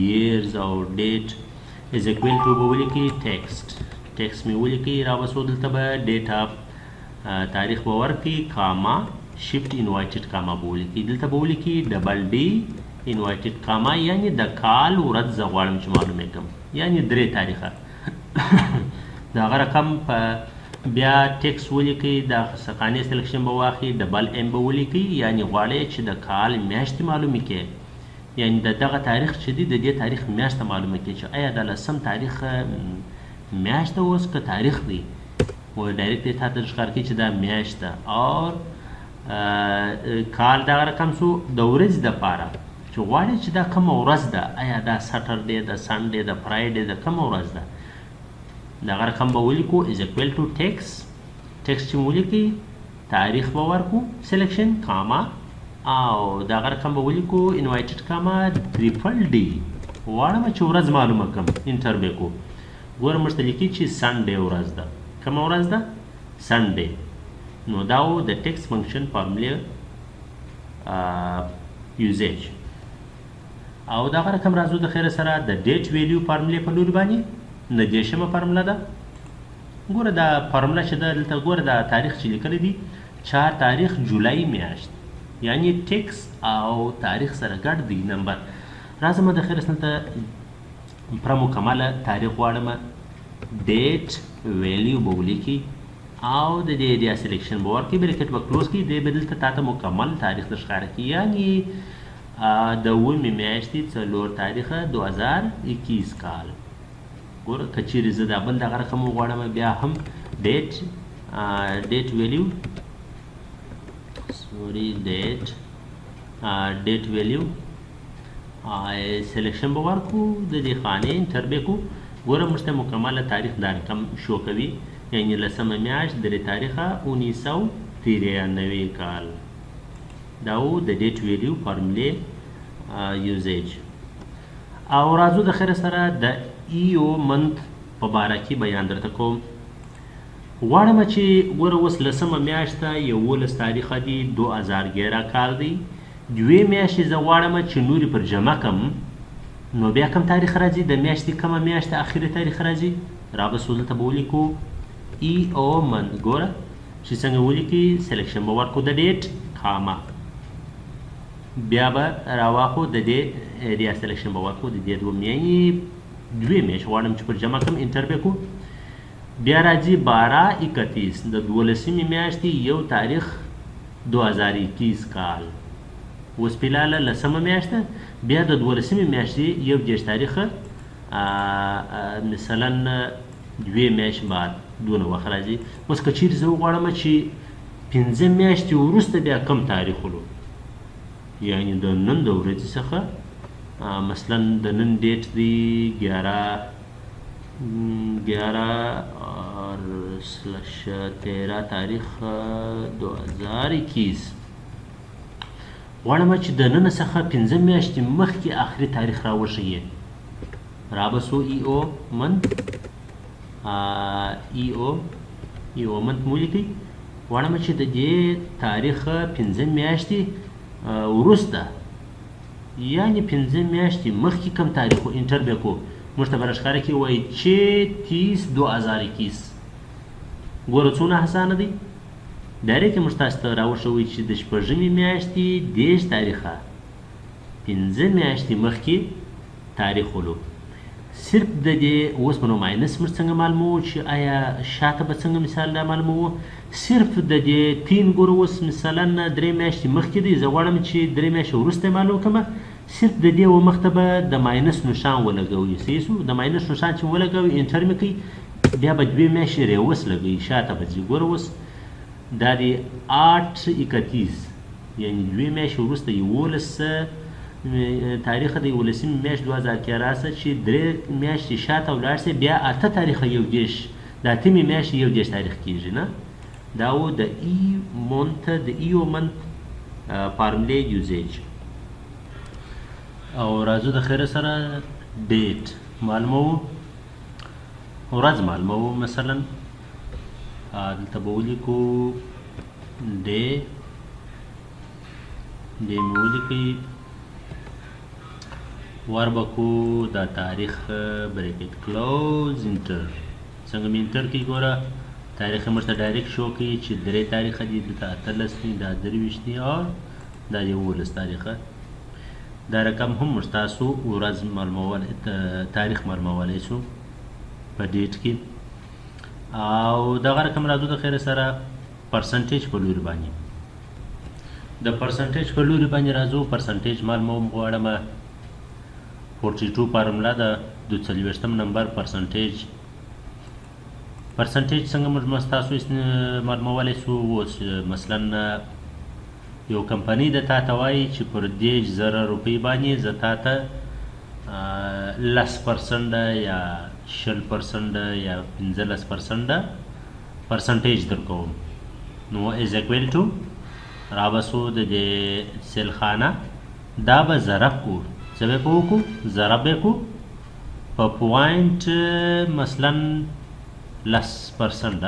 years او date is equal to به ولیکي text مې ولیکي راوسو دلته به date of تاریخ به ورکړي کاما shift inverted کاما به ولیکي دلته به ولیکي ډبل ډي inverted کاما یعنی د کال ورځ زه غواړم چې معلومه کړم یعنی 3 تاریخه دغه رقم په بیا ټیکس ولیکئ د سقانې سلیکشن به واخلي ډبل ام به ولیکئ یعنی غواړئ چې د کال میاشتې معلومې کړئ یعنی د دغه تاریخ چې دی د دې تاریخ میاشته معلومه کړئ چې آیا د 10 تاریخ میاشته اوس که تاریخ دی و ډایرکټ یې تاته ښکار کوي چې دا میاشته او کال دغه رقم سو د ورځې دپاره چې غواړئ چې دا کومه ورځ ده آیا دا سټرډې ده سنډې ده فرایډې ده کومه ورځ ده دغه رقم به ولیکو از اکوال ټو ټیکس چې مو ولیکئ تاریخ به ورکو سلیکشن کاما او دغه رقم به ولیکو انوایټډ کاما ټریپل ډي غواړم چې ورځ معلومه کړم انټر به کو ګوره موږ ته لیکي چې سنډې ورځ ده کومه ورځ ده سنډې نو دا و د ټیکس فنکشن فارموله یوزیج او دغه رقم راځو د خیره سره د ډیټ ویلیو فارمولې په لوري باندې نه دیشمه فارموله ده ګوره دا فارموله چې ده دلته ګوره دا تاریخ چې لیکلی دی 4 تاریخ جولای میاشت یعنی ټیکس او تاریخ سره ګډ دی نمبر راځم د خیره دلته پوره مکمله تاریخ غواړم ډیټ ویلیو به ولیکي او د دې ایریا سلیکشن به ورکړي بریکټ به کلوز کړي دی به دلته تاته مکمل تاریخ در ښکاره کړي یعنی د اوومې میاشتې 4 تاریخه 2021 کال ګوره که چیرې زه دا بل دغه رقم وغواړم بیا هم ډیټ ویلیو ډیټ ویلیو سلیکشن به ورکړو د دې خانې انټر به کړو ګوره موږ ته مکمله تاریخ دا رقم شو کوي یعنی 10مه میاشت 3 تاریخه 1993 کال دا و د ډیټ ویلیو فارمولې یوزیج او راځو د خیره سره د ایو منت په باره کې بیان درته کوم غواړم چې ګوره اوس 10مه میاشته 11 تاریخه دی 2011 کال دی 2 میاشتې زه غواړم چې نورې پر جمع کم نو بیا کم تاریخ راځي د میاشتې کومه میاشته اخري تاریخ راځي رابسو دلته به ولیکو ای او منت ګوره چې څنګه ولیکي سلیکشن به ورکړو د ډیټ کاما بیا به راواخو د دې ایریا سلیکشن به ورکړو د دې 2 میاشت غواړم چې پر جمع کړم انټر به کړو بیا راځي 12/31 د 12مې میاشتې 1 تاریخ 2021 کال اوس فلحاله 10مه میاشته بیا د 12مې میاشتې 1 تاریخه مثلا 2 میاشت بعد دونه وخت راځي اوس که چیرې زه وغواړم چې 5 میاشتې وروسته بیا کم تاریخ ولو یعنی د نن د ورځې څخه مثلا د نن ډیټ دی 11/13 تاریخ 2021 غواړم چې د نن څخه 5 میاشتې مخکې آخري تاریخ راوښیي رابسو ای او منت مو ولیکئ غواړم چې د دې تاریخ 5 میاشتې وروسته یعنی 5 میاشتې مخکې کم تاریخ و انټر به کړو موږ ته به راښکاره کړي وایي چې 30/2021 ګوره څونه اسانه دی ډایرکټ موږ تاسو ته راوښوي چې د 6مې میاشتې 10 تاریخه 5 میاشتې مخکې تاریخ ولو صرف د دې اوس منو ماینس موږ څنګه معلوموو چې آیا شاته به څنګه مثال دا معلوموو صرف د دې 3 ګوره اوس مثلا 3 میاشتې مخکې دی زه غواړم چې 3 میاشتې وروسته یې معلوم کړم صرف د دې مخته به د ماینس نشان ولګوي صحیح شو د ماینس نشان چې ولګوي انټر مې کوي بیا به 2 میاشتې ریوس لګوي شاته به ځي ګوره اوس دا دی 8/31 یعنی 2 میاشتې وروسته 11 تاریخ د 11مې میاشت 2011 چې 3 میاشتې شاته ولاړ سي بیا 8 تاریخه 1 د 8مې میاشتې 1 تاریخ کېږي نه دا و د ایو منت فارمولې یوزیج. او راځو د خیره سره ډیټ معلوموو، ورځ معلوموو. مثلا دلته به ولیکو ډے مې ولیکئ، ور به کو دا تاریخ بریکټ کلوز انټر. څنګه مې انټر کړي ګوره تاریخ موږ ته ډایرکټ شو کوي چې 3 تاریخه دي، دلته 18 دي، دا 23 دي او دا 11 تاریخه. دا رقم هم موږ تاسو ورځ معلومول تاریخ معلومولی شو په ډیټ کې. او دغه رقم راځو د خیره سره پرسنټیج په لوري باندې. د پرسنټیج په لوري باندې راځو، پرسنټیج معلوموم غواړم. 42 فارموله ده، 42 نمبر پرسنټیج. پرسنټیج څنګه موږ تاسو معلومولی شو. اوس مثلا یو کمپنۍ د تا ته وایي چې پر 10,000 روپۍ باندې زه تا ته 10% یا 20% یا 15% پرسنټیج درکوم. نو از اکویل ټو رابسو د دې سیل خانه دا به ضرب کو، څه به وکړو ضرب به کو په پوینټ مثلا 10%،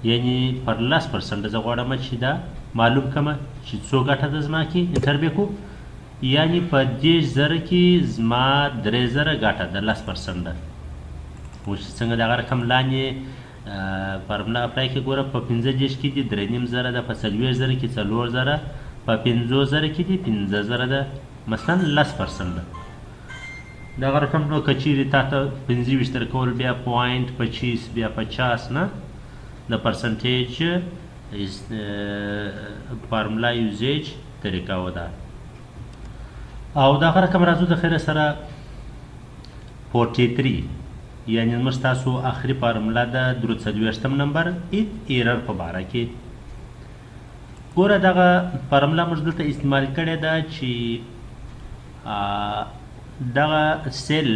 یعنی پر 10% زه غواړم چې دا معلوم کړم چې څو ګټه ده زما کې انټر به کو، یعنی په 10,000 کې زما 3,000 ګټه ده 10%. اوس څنګه دغه رقم لاندې فارموله اپلای کې ګوره په 15 کې دي 3,500 ده، په 40,000 کې 4,000، په 50,000 کې دي 15,000 ده، مثلا 10% ده. دغه رقم نو که چیرې تا ته 25 درکول بیا پوینټ 25 بیا 50 نه د پرسنټیج فارمولا یوزیج طریقه و ده. او دغه رقم راځو د خیره سره 43 یعنی موږ تاسو آخري فارموله ده 43 نمبر ایرر په باره کې. ګوره دغه فارموله موږ دلته استعمال کړې ده چې دغه سیل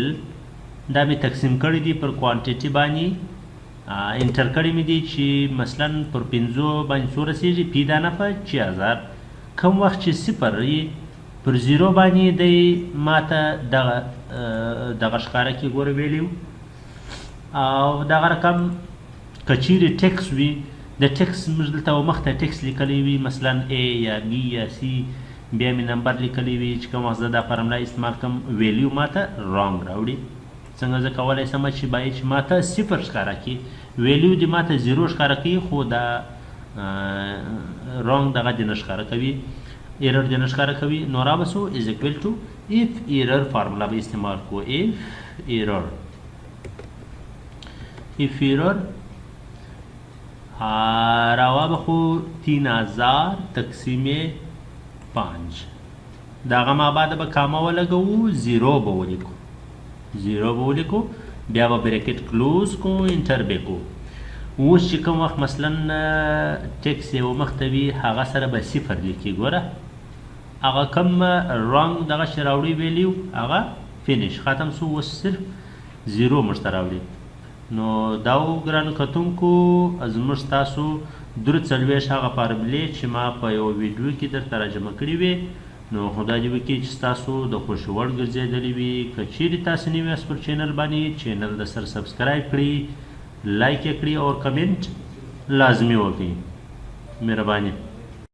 دا مې تقسیم کړی دي پر کوانټیټي باندې، انټر کړی مې دي چې مثلا پر 5 باندې څو رسېږي، پی دانه په 6000. کوم وخت چې 0 پر 0 باندې دی ماته دغه ښکاره کې ګوره ویلیو. او دغه رقم که چیرې ټیکس وي، د ټیکس موږ دلته مخته ټیکس لیکلی وي، مثلا A یا B یا C، بیا مې نمبر لیکلی وي چې کوم وخت زه دا فارموله استعمال کوم ویلیو ماته رانګ راوړي. څنګه زه کولی شم چې باید چې ماته 0 ښکاره کړي، ویلیو دې ماته 0 ښکاره کوي، خو دا رانګ دغه دې نه ښکاره کوي، ایرر دې نه ښکاره کوي. نو رابسو از اکویل ټو اف ایرر فارموله به استعمال کو. اف ایرر راوا بخو 3000 تقسیم 5 دغه ما بعد به کامه ولګو، 0 به ولیکو، بیا به بریکټ کلوز کو، انټر به کو. اوس چې کوم وخت مثلا ټیکس یو مخته وي هغه سره به 0 لیکي. ګوره هغه کوم رانګ دغه شی راوړي ویلیو هغه فینش ختم سو، اوس صرف 0 موږ ته راوړي. نو دا ګرانو کتونکو زموږ تاسو 43 هغه فارمولې چې ما په یو ویډیو کې درته راجمع کړي وي. نو خدای دې وکړي چې تاسو د خوښې وړ ګرځېدلي وي. که چیرې تاسو نوي یاست پر چینل باندې، چینل د سر سبسکرایب کړئ، لایک یې کړئ او کمنټ لازمي وکړئ. مهرباني.